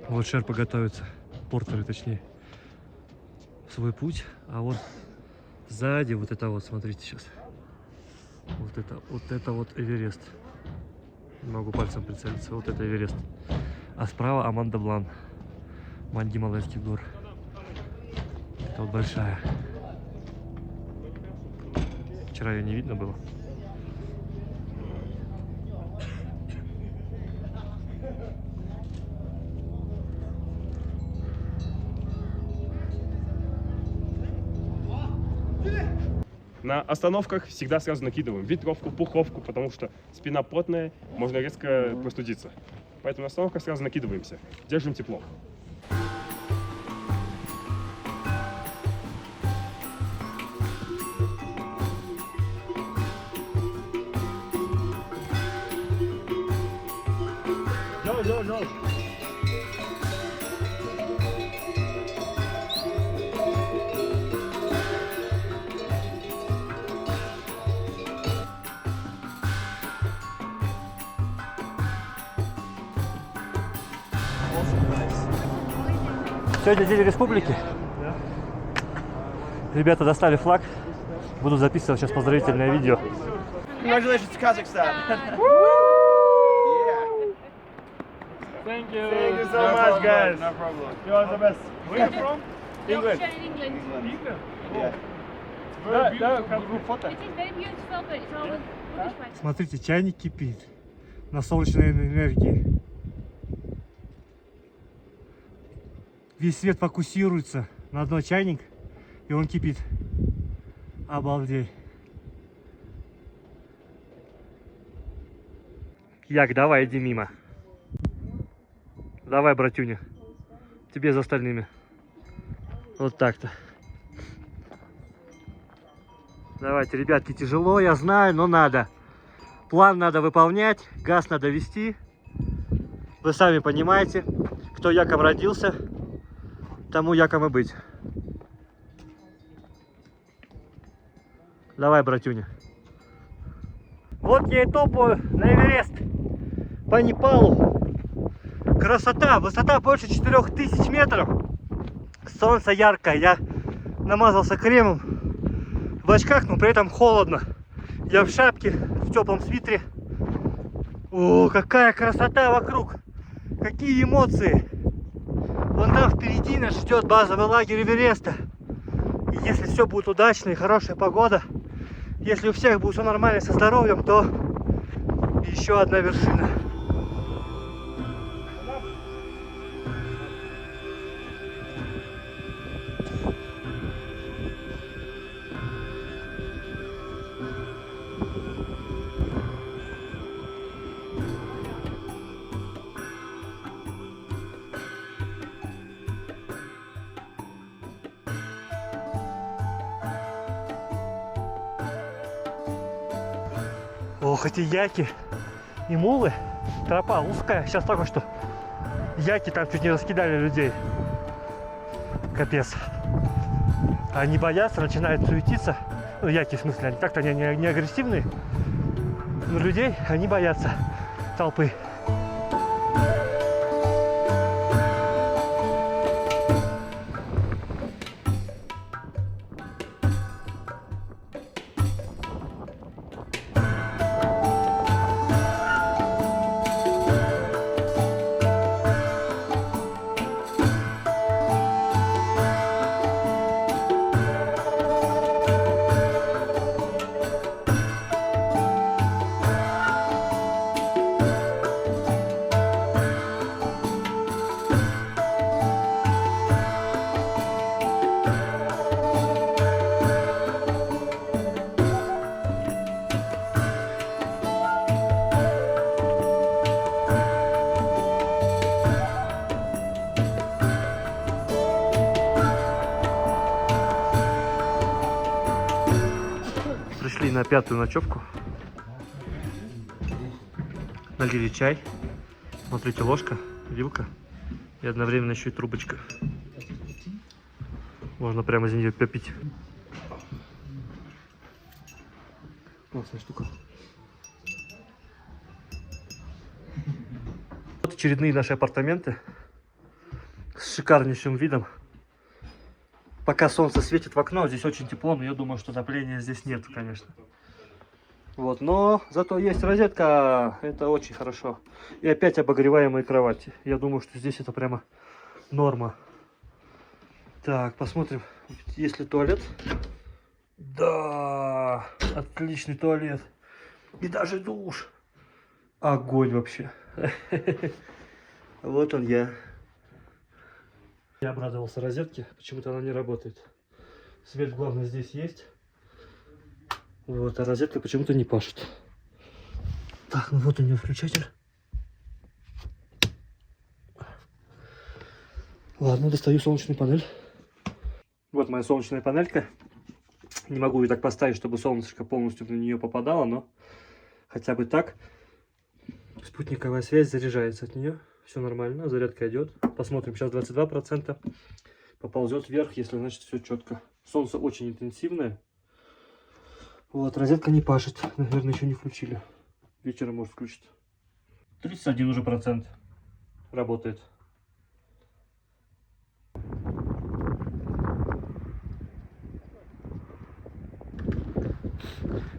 Вот шерпы готовятся, портеры точнее, в свой путь. А вот сзади вот это вот, смотрите сейчас. Вот это вот Эверест. Не могу пальцем прицелиться. Вот это Эверест. А справа Аманда-Блан. Мать Гималайских гор. Это вот большая. Вчера ее не видно было. На остановках всегда сразу накидываем ветровку, пуховку, потому что спина потная, можно резко простудиться. Поэтому на остановках сразу накидываемся, держим тепло. Делай. Сегодня День Республики. Ребята достали флаг. Буду записывать сейчас поздравительное видео. Congratulations to Kazakhstan. Thank you so much, guys. No problem. You are the best. Where are you from? England. England. Yeah. Very beautiful group photo. It is very beautiful, but it's all rubbish bags. Смотрите, чайник кипит на солнечной энергии. Весь свет фокусируется на одной чайник, и он кипит. Обалдеть. Як, давай, иди мимо. Давай, братюня. Тебе за остальными. Вот так-то. Давайте, ребятки, тяжело, я знаю, но надо. План надо выполнять, газ надо вести. Вы сами понимаете, кто яком родился, тому яком и быть. Давай, братюня. Вот я и топаю на Эверест. По Непалу. Красота, высота больше 4000 метров. Солнце яркое, я намазался кремом. В очках, но при этом холодно. Я в шапке, в теплом свитере. О, какая красота вокруг. Какие эмоции. Вон там впереди нас ждет базовый лагерь Эвереста. И если все будет удачно и хорошая погода, если у всех будет все нормально со здоровьем, то еще одна вершина. Ох, эти яки и мулы. Тропа узкая. Сейчас только что яки там чуть не раскидали людей. Капец. Они боятся, начинают суетиться. Ну, яки в смысле, они так-то не агрессивные. Но людей они боятся толпы. Пришли на 5-ю ночевку. Налили чай. Смотрите, ложка, вилка и одновременно еще и трубочка. Можно прямо из нее попить. Классная штука. Вот очередные наши апартаменты с шикарнейшим видом. Пока солнце светит в окно, здесь очень тепло, но я думаю, что отопления здесь нет, конечно. Вот, но зато есть розетка, это очень хорошо. И опять обогреваемые кровати. Я думаю, что здесь это прямо норма. Так, посмотрим, есть ли туалет. Да, отличный туалет. И даже душ. Огонь вообще. Вот он я. Я обрадовался розетке, почему-то она не работает. Свет, главное, здесь есть. Вот, а розетка почему-то не пашет. Так, ну вот у нее включатель. Ладно, достаю солнечную панель. Вот моя солнечная панелька. Не могу ее так поставить, чтобы солнышко полностью на нее попадало, но хотя бы так. Спутниковая связь заряжается от нее. Все нормально, зарядка идет. Посмотрим, сейчас 22%. Поползет вверх, если значит все четко. Солнце очень интенсивное. Вот, розетка не пашет. Наверное, еще не включили. Вечером может включить. 31 уже процент работает.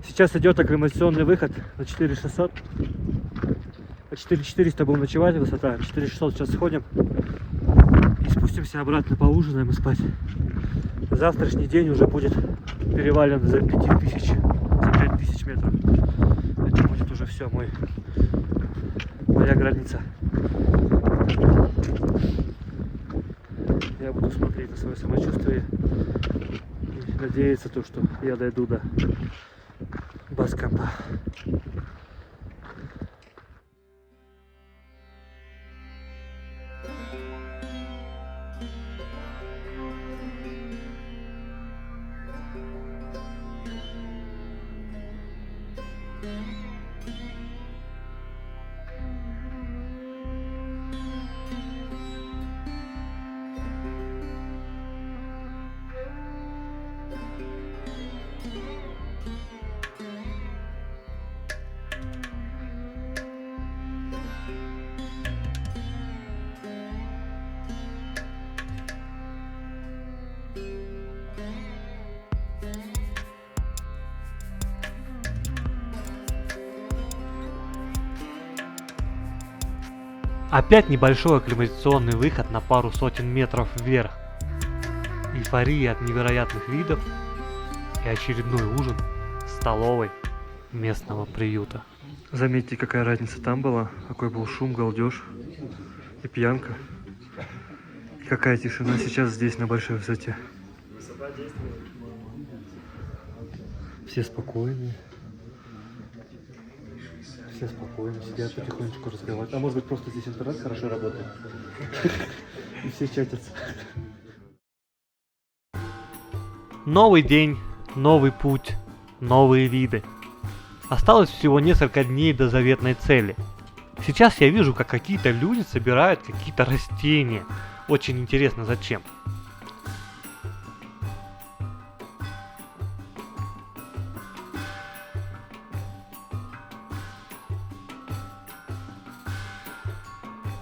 Сейчас идет акклимационный выход на 4600. 4400 будем ночевать, высота. 4600 сейчас сходим. И спустимся обратно, поужинаем и спать. Завтрашний день уже будет перевален за 5000, за 5000 метров. Это будет уже все, моя граница. Я буду смотреть на свое самочувствие и надеяться, что я дойду до базкампа. Опять небольшой акклимационный выход на пару сотен метров вверх. Эйфория от невероятных видов и очередной ужин в столовой местного приюта. Заметьте, какая разница там была, какой был шум, галдеж и пьянка. И какая тишина сейчас здесь на большой высоте. Все спокойные. Все спокойно сидят, потихонечку разговаривают. А может быть, просто здесь интернет хорошо работает? И все чатятся. Новый день, новый путь, новые виды. Осталось всего несколько дней до заветной цели. Сейчас я вижу, как какие-то люди собирают какие-то растения. Очень интересно, зачем.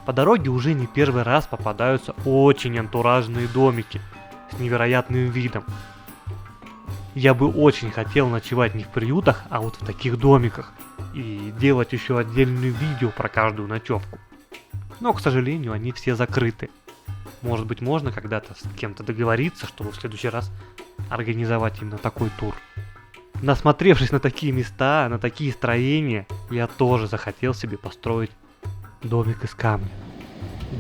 По дороге уже не первый раз попадаются очень антуражные домики с невероятным видом. Я бы очень хотел ночевать не в приютах, а вот в таких домиках и делать еще отдельное видео про каждую ночевку. Но, к сожалению, они все закрыты. Может быть, можно когда-то с кем-то договориться, чтобы в следующий раз организовать именно такой тур. Насмотревшись на такие места, на такие строения, я тоже захотел себе построить домик из камня.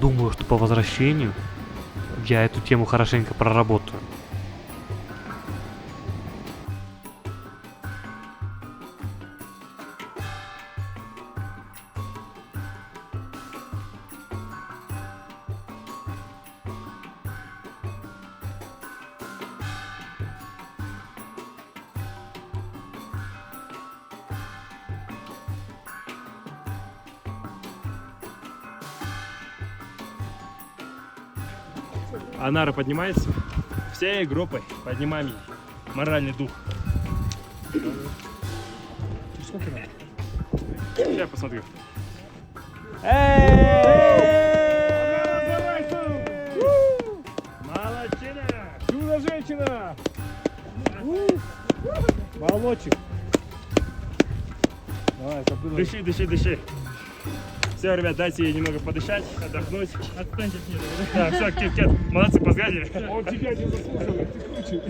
Думаю, что по возвращению я эту тему хорошенько проработаю. А нара поднимается. Всей группой поднимаем ей моральный дух. Сейчас посмотрю. Молодчина! Чудо-женщина! Молодчик! Давай, забыл. Дыши, дыши, дыши. Все, ребят, дайте ей немного подышать, отдохнуть. Отстаньте от нее. Так, все, Кет, молодцы, позгадили. Он тебя не заслуживает, ты круче.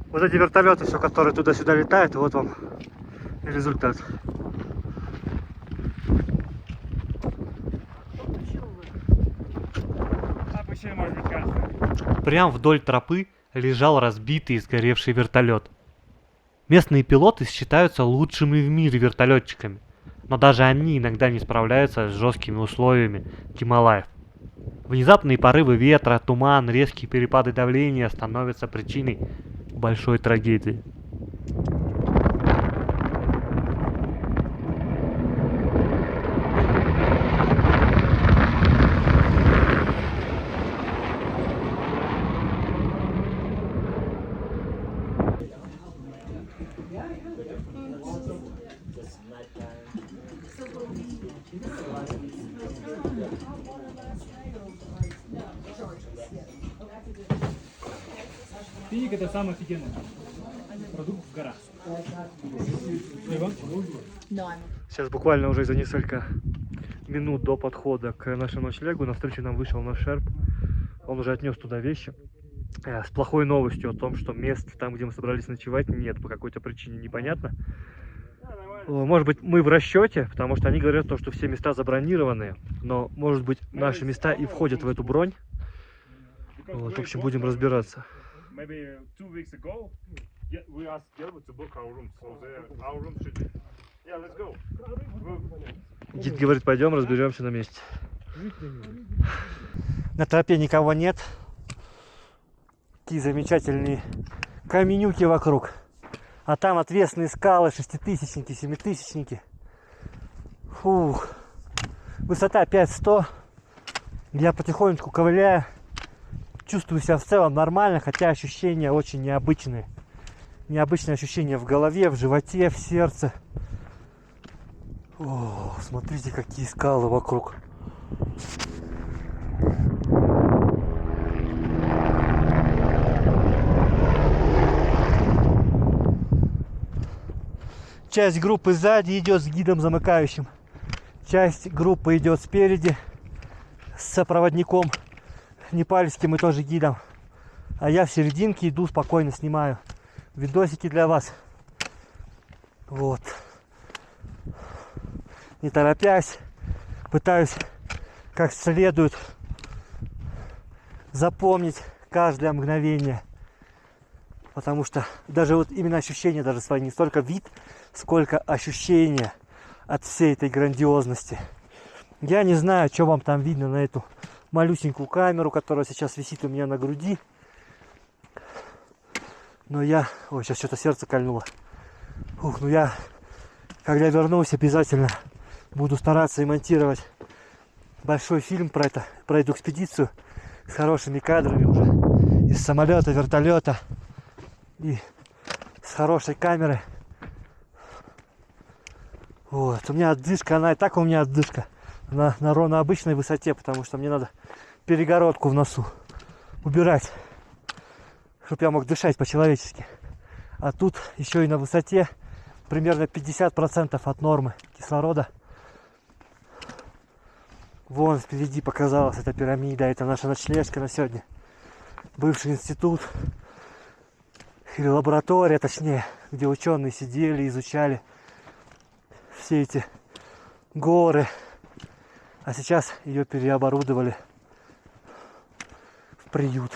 Вот эти вертолеты, все, которые туда-сюда летают, вот вам результат. А почему, может быть, кажется? Прямо вдоль тропы лежал разбитый и сгоревший вертолет. Местные пилоты считаются лучшими в мире вертолетчиками, но даже они иногда не справляются с жесткими условиями Гималаев. Внезапные порывы ветра, туман, резкие перепады давления становятся причиной большой трагедии. Пик — это самый офигенный продукт в горах. Сейчас буквально уже за несколько минут до подхода к нашему ночлегу навстречу нам вышел наш шерп. Он уже отнес туда вещи. С плохой новостью о том, что мест там, где мы собрались ночевать, нет по какой-то причине, непонятно. Может быть, мы в расчете, потому что они говорят, что все места забронированы, но, может быть, наши места и входят в эту бронь. Вот, в общем, будем разбираться. Maybe 2 weeks ago, we asked Gerber to book our room, so our room should be. Yeah, let's go. Гид говорит, пойдем разберемся на месте. На тропе никого нет. Такие замечательные каменюки вокруг. А там отвесные скалы, шеститысячники, семитысячники. Фух. Высота 5100. Я потихонечку ковыляю. Чувствую себя в целом нормально, хотя ощущения очень необычные. Необычные ощущения в голове, в животе, в сердце. О, смотрите, какие скалы вокруг. Часть группы сзади идет с гидом замыкающим. Часть группы идет спереди с проводником непальским и тоже гидом. А я в серединке иду, спокойно снимаю видосики для вас. Вот. Не торопясь, пытаюсь как следует запомнить каждое мгновение. Потому что даже вот именно ощущения даже свои, не столько вид, сколько ощущения от всей этой грандиозности. Я не знаю, что вам там видно на эту малюсенькую камеру, которая сейчас висит у меня на груди. Но я... Ой, сейчас что-то сердце кольнуло. Ух, ну я, когда вернусь, обязательно буду стараться и монтировать большой фильм про это, про эту экспедицию с хорошими кадрами уже. Из самолета, вертолета и с хорошей камерой. Вот, у меня отдышка, она и так у меня отдышка на обычной высоте, потому что мне надо перегородку в носу убирать, чтобы я мог дышать по-человечески. А тут еще и на высоте примерно 50% от нормы кислорода. Вон впереди показалась эта пирамида, это наша ночлежка на сегодня. Бывший институт, или лаборатория точнее, где ученые сидели, изучали все эти горы. А сейчас ее переоборудовали приют.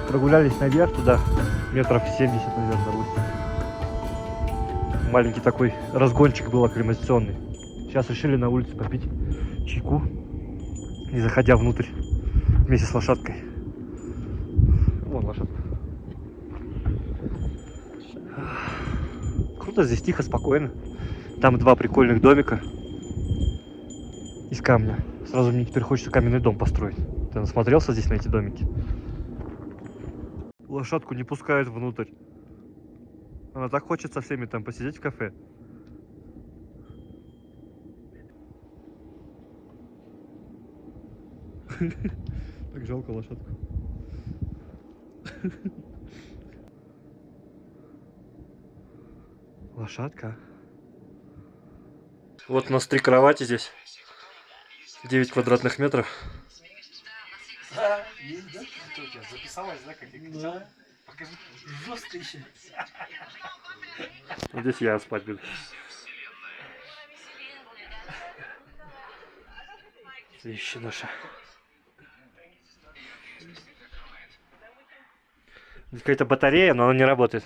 Прогулялись наверх туда, метров 70, наверное, до устья. Маленький такой разгончик был акклиматационный. Сейчас решили на улице попить чайку, не заходя внутрь вместе с лошадкой. Вон лошадка. Круто, здесь тихо, спокойно. Там два прикольных домика из камня. Сразу мне теперь хочется каменный дом построить. Ты насмотрелся здесь на эти домики? Лошадку не пускают внутрь. Она так хочет со всеми там посидеть в кафе. Так жалко лошадку. Лошадка. Вот у нас 3 кровати здесь. 9 квадратных метров. Да, есть, да? Что у тебя записалась, да, как я кричал? Да. Покажи. Жестко еще. Вот здесь я спать буду. Вещи наши. Здесь какая-то батарея, но она не работает.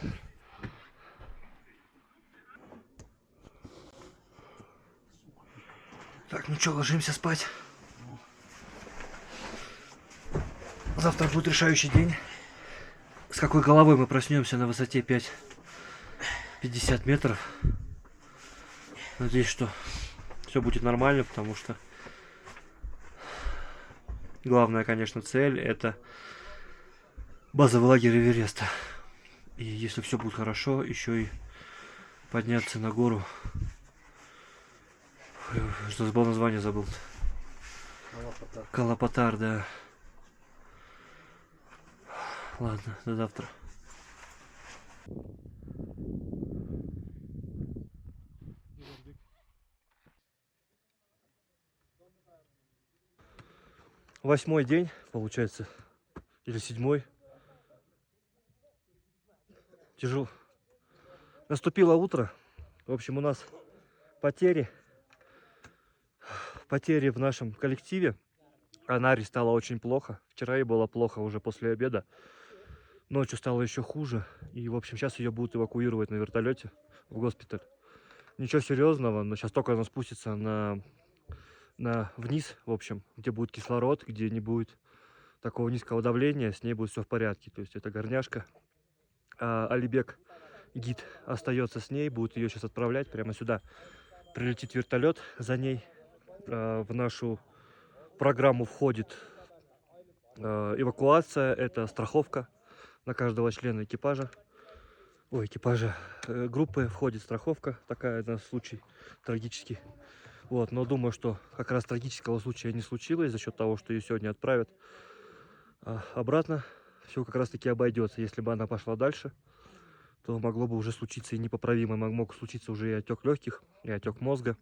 Так, ну что, ложимся спать. Завтра будет решающий день. С какой головой мы проснемся на высоте 50 метров. Надеюсь, что все будет нормально, потому что главная, конечно, цель — это базовый лагерь Эвереста. И если все будет хорошо, еще и подняться на гору. Что забыл название, забыл. Калапатар, да. Ладно, до завтра. Восьмой день, получается, или 7. Тяжело. Наступило утро. В общем, у нас потери в нашем коллективе. Анаре стало очень плохо. Вчера ей было плохо уже после обеда. Ночью стало еще хуже. И, в общем, сейчас ее будут эвакуировать на вертолете в госпиталь. Ничего серьезного, но сейчас только она спустится вниз, в общем, где будет кислород, где не будет такого низкого давления, с ней будет все в порядке. То есть это горняшка. А Алибек, гид, остается с ней, будет ее сейчас отправлять прямо сюда. Прилетит вертолет за ней. В нашу программу входит эвакуация, это страховка на каждого члена экипажа. Группы входит страховка, такая на случай трагический. Вот, но думаю, что как раз трагического случая не случилось за счет того, что ее сегодня отправят обратно. Все как раз таки обойдется. Если бы она пошла дальше, то могло бы уже случиться и непоправимо. Мог случиться уже и отек легких, и отек мозга.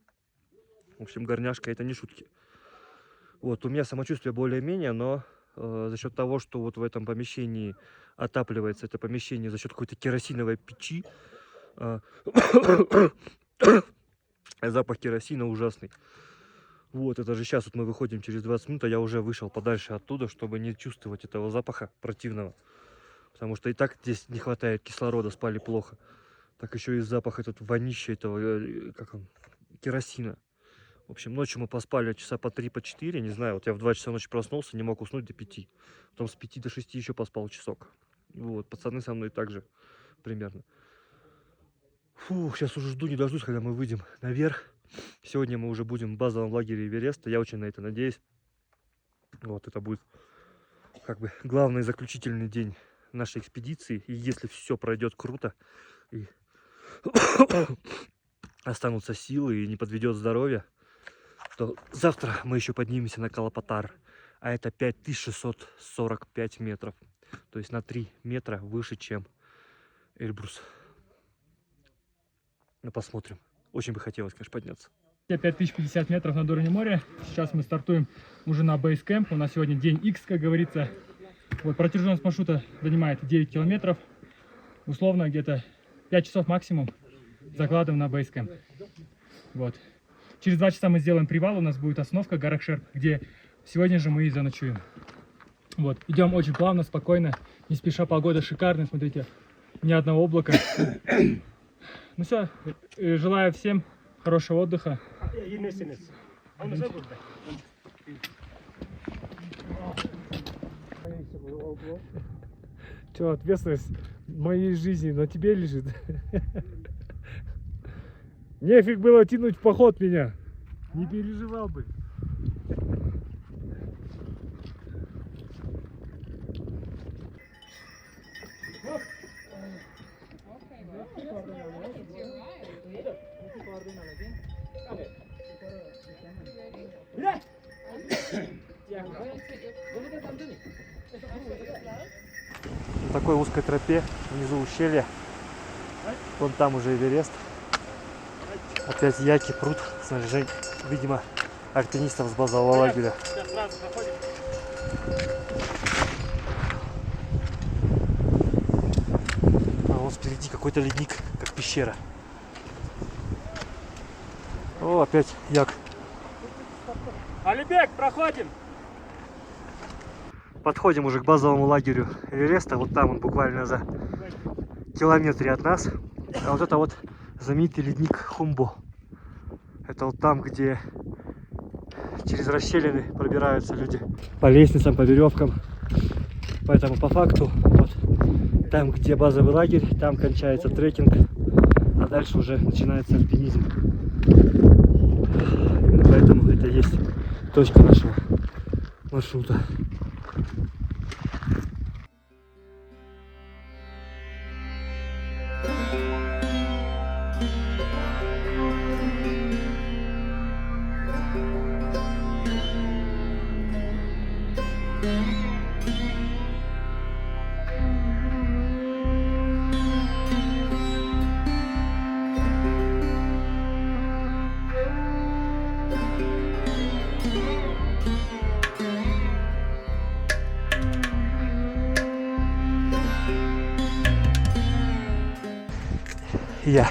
В общем, горняшка — это не шутки. Вот, у меня самочувствие более-менее, но за счет того, что вот в этом помещении отапливается это помещение за счет какой-то керосиновой печи, запах керосина ужасный. Вот, это же сейчас вот мы выходим через 20 минут, а я уже вышел подальше оттуда, чтобы не чувствовать этого запаха противного. Потому что и так здесь не хватает кислорода, спали плохо. Так еще и запах этот вонища этого, как он, керосина. В общем, ночью мы поспали часа по 3, по 4, не знаю. Вот я в 2 часа ночи проснулся, не мог уснуть до 5. Потом с 5 до 6 еще поспал часок. Вот, пацаны со мной так же примерно. Фух, сейчас уже жду, не дождусь, когда мы выйдем наверх. Сегодня мы уже будем в базовом лагере Эвереста. Я очень на это надеюсь. Вот, это будет как бы главный заключительный день нашей экспедиции. И если все пройдет круто, и останутся силы, и не подведет здоровье, то завтра мы еще поднимемся на Калапатар. А это 5645 метров. То есть на 3 метра выше, чем Эльбрус. Ну, посмотрим. Очень бы хотелось, конечно, подняться. 5050 метров над уровнем моря. Сейчас мы стартуем уже на бейскэмп. У нас сегодня день X, как говорится. Вот, протяженность маршрута занимает 9 километров. Условно где-то 5 часов максимум закладываем на бейскэмп. Вот. Через 2 часа мы сделаем привал. У нас будет остановка Гаракшерп, где сегодня же мы и заночуем. Вот. Идем очень плавно, спокойно. Не спеша, погода шикарная. Смотрите, ни одного облака. Ну все, желаю всем хорошего отдыха. Че, ответственность моей жизни на тебе лежит? Нефиг было тянуть в поход меня. Не переживал бы. На такой узкой тропе внизу ущелья. Вон там уже Эверест. Опять яки, пруд, снаряжение, видимо, альпинистов с базового лагеря. А вон впереди какой-то ледник, как пещера. О, опять як. Алибек, проходим! Подходим уже к базовому лагерю Эвереста. Вот там он буквально за километре от нас. А вот это вот знаменитый ледник Хумбо. Это вот там, где через расщелины пробираются люди. По лестницам, по веревкам. Поэтому по факту вот там, где базовый лагерь, там кончается трекинг. А дальше уже начинается альпинизм. Именно поэтому это и есть точка нашего маршрута. Я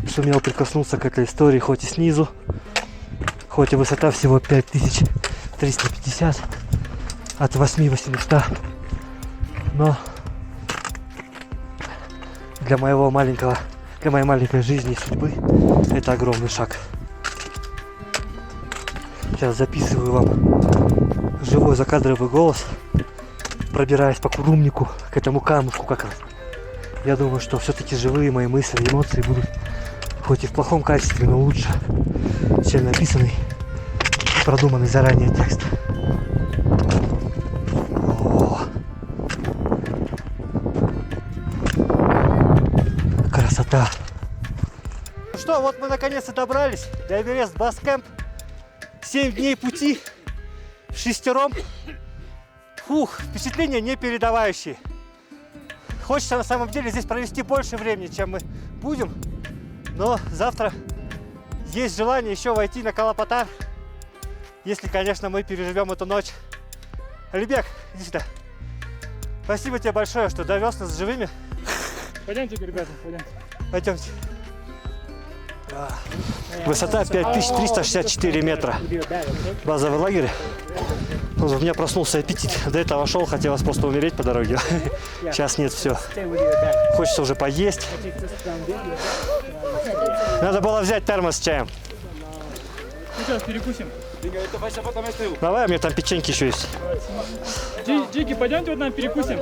сумел прикоснуться к этой истории хоть и снизу, хоть и высота всего 5350 от 8800, но для моей маленькой жизни и судьбы это огромный шаг. Сейчас записываю вам живой закадровый голос, пробираясь по курумнику к этому камушку как раз. Я думаю, что все-таки живые мои мысли, эмоции будут хоть и в плохом качестве, но лучше, чем написанный, продуманный заранее текст. О, красота! Ну что, вот мы наконец-то добрались до Эверест Баскэмп. 7 дней пути шестером. Фух, впечатления непередавающие. Хочется на самом деле здесь провести больше времени, чем мы будем. Но завтра есть желание еще войти на Калапатар. Если, конечно, мы переживем эту ночь. Алибек, иди сюда. Спасибо тебе большое, что довез нас живыми. Пойдемте, ребята, пойдемте. Пойдемте. Высота 5364 метра. Базовый лагерь. Вот у меня проснулся аппетит. До этого шел, хотелось просто умереть по дороге. Сейчас нет, все. Хочется уже поесть. Надо было взять термос с чаем. Сейчас перекусим. Давай, у меня там печеньки еще есть. Джиги, пойдемте вот нам перекусим.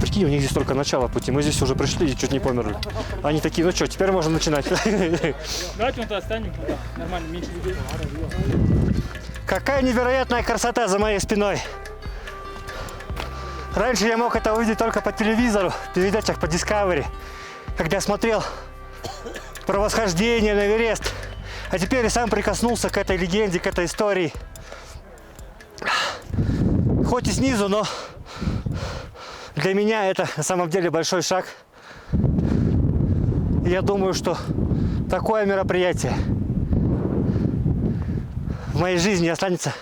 Прикинь, у них здесь только начало пути. Мы здесь уже пришли и чуть не померли. Они такие, ну что, теперь можно начинать. Давайте вон туда станем. Нормально, меньше людей. Какая невероятная красота за моей спиной. Раньше я мог это увидеть только по телевизору, в передачах по Discovery, когда смотрел про восхождение на Эверест. А теперь и сам прикоснулся к этой легенде, к этой истории. Хоть и снизу, но для меня это на самом деле большой шаг. И я думаю, что такое мероприятие в моей жизни останется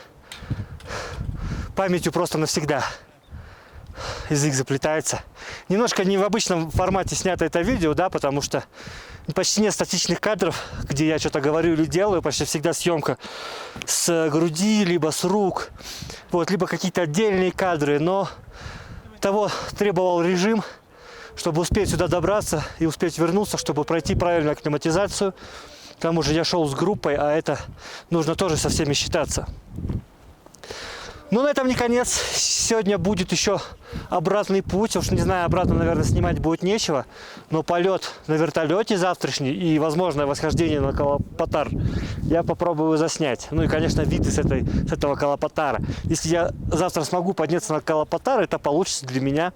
памятью просто навсегда. Язык заплетается. Немножко не в обычном формате снято это видео, да, потому что почти нет статичных кадров, где я что-то говорю или делаю. Почти всегда съемка с груди, либо с рук, вот, либо какие-то отдельные кадры. Но того требовал режим, чтобы успеть сюда добраться и успеть вернуться, чтобы пройти правильную акклиматизацию. К тому же я шел с группой, а это нужно тоже со всеми считаться. Но на этом не конец. Сегодня будет еще обратный путь. Уж не знаю, обратно, наверное, снимать будет нечего. Но полет на вертолете завтрашний и возможное восхождение на Калапатар я попробую заснять. Ну и, конечно, виды с этого Калапатара. Если я завтра смогу подняться на Калапатар, это получится для меня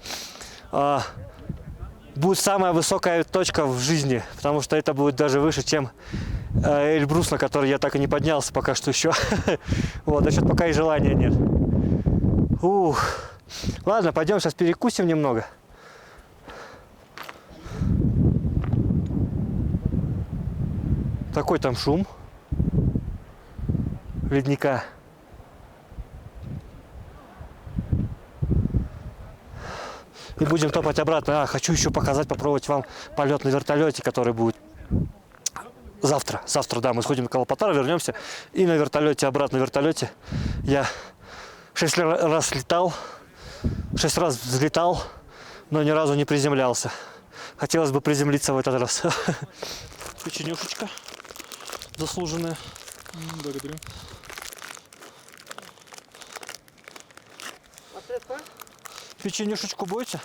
будет самая высокая точка в жизни. Потому что это будет даже выше, чем Эльбрус, на который я так и не поднялся пока что еще. Вот, за счет пока и желания нет. Ух. Ладно, пойдем сейчас перекусим немного. Такой там шум ледника. И будем топать обратно. Хочу еще показать, попробовать вам полет на вертолете, который будет завтра. Завтра, да, мы сходим на Калапатар, вернемся. И на вертолете, обратно на вертолете. Я 6 раз летал, 6 раз взлетал, но ни разу не приземлялся. Хотелось бы приземлиться в этот раз. Печенюшечка заслуженная. Благодарю. Печенюшечку будете?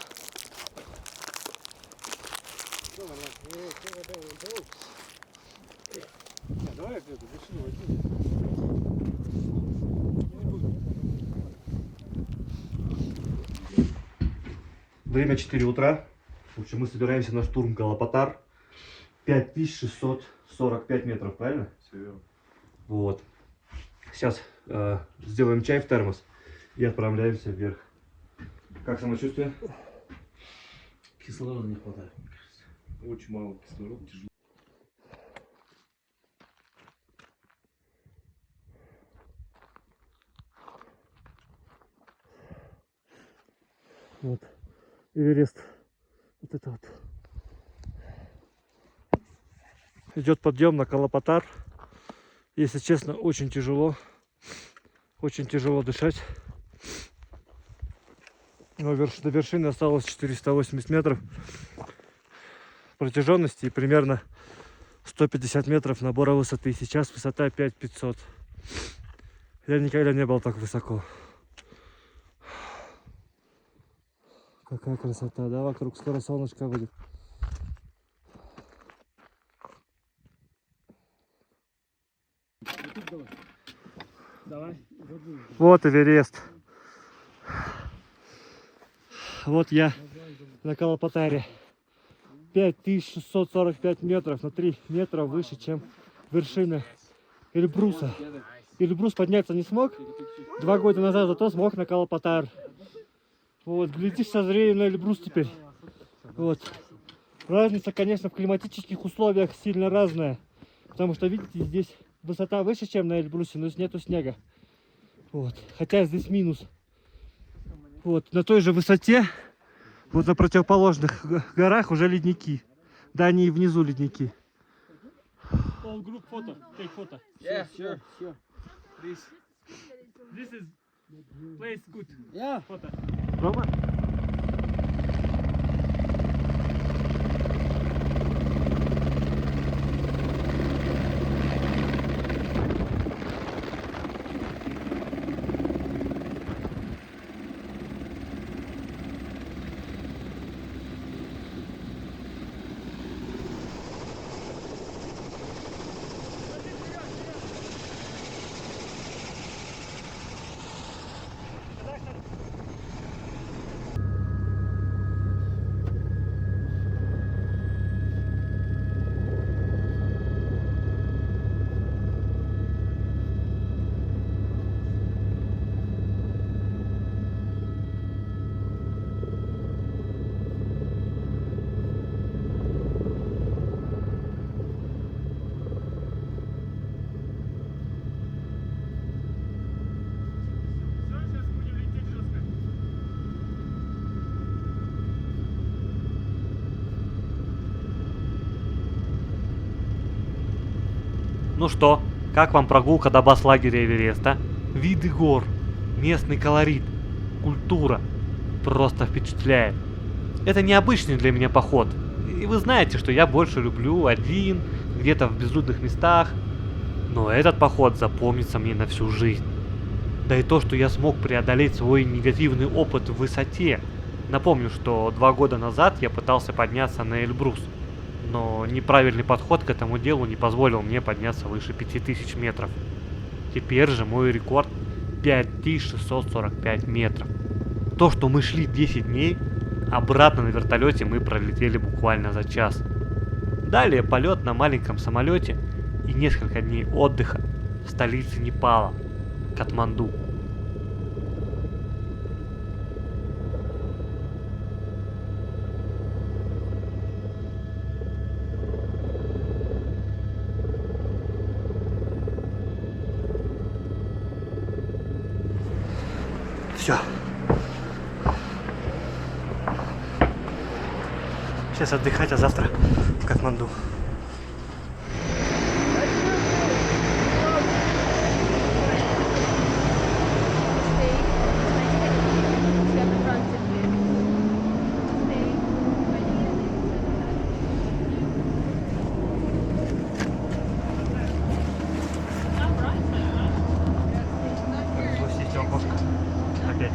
Время 4 утра. В общем, мы собираемся на штурм Калапатар. 5645 метров, правильно? Все верно. Вот. Сейчас сделаем чай в термос и отправляемся вверх. Как самочувствие? Кислорода не хватает, мне кажется. Очень мало кислорода, тяжело. Вот. Эверест. Вот это вот. Идет подъем на Калапатар. Если честно, очень тяжело. Очень тяжело дышать. Но до вершины осталось 480 метров протяженности и примерно 150 метров набора высоты. Сейчас высота 5500. Я никогда не был так высоко. Какая красота, да? Вокруг скоро солнышко будет. Давай. Вот Эверест. Вот я на Калапатаре. 5645 метров, на 3 метра выше, чем вершина Эльбруса. Эльбрус подняться не смог 2 года назад, зато смог на Калапатар. Вот, глядишь со зрением на Эльбрус теперь. Вот. Разница, конечно, в климатических условиях сильно разная. Потому что, видите, здесь высота выше, чем на Эльбрусе, но нету снега. Вот. Хотя здесь минус. Вот. На той же высоте, вот на противоположных горах уже ледники. Да, они и внизу ледники. All group photo. Take photo. Yeah, sure. Please. This is place good. Yeah. Photo. Рома? Ну что, как вам прогулка до баз-лагеря Эвереста? Виды гор, местный колорит, культура просто впечатляет. Это необычный для меня поход. И вы знаете, что я больше люблю один, где-то в безлюдных местах. Но этот поход запомнится мне на всю жизнь. Да и то, что я смог преодолеть свой негативный опыт в высоте. Напомню, что 2 года назад я пытался подняться на Эльбрус. Но неправильный подход к этому делу не позволил мне подняться выше 5000 метров. Теперь же мой рекорд 5645 метров. То, что мы шли 10 дней, обратно на вертолете мы пролетели буквально за час. Далее полет на маленьком самолете и несколько дней отдыха в столице Непала, Катманду. Все. Сейчас отдыхать, а завтра в Катманду. Запустите окошко. Опять.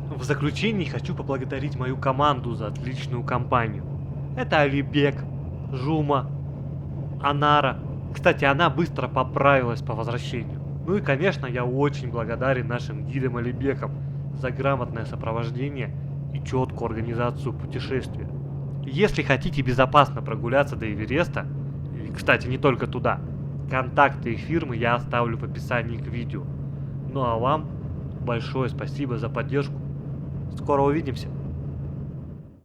В заключение хочу поблагодарить мою команду за отличную компанию. Это Алибек, Жума, Анара. Кстати, она быстро поправилась по возвращению. Ну и, конечно, я очень благодарен нашим гидам Алибекам за грамотное сопровождение и четкую организацию путешествия. Если хотите безопасно прогуляться до Эвереста, и, кстати, не только туда, контакты их фирмы я оставлю в описании к видео. Ну а вам большое спасибо за поддержку. Скоро увидимся.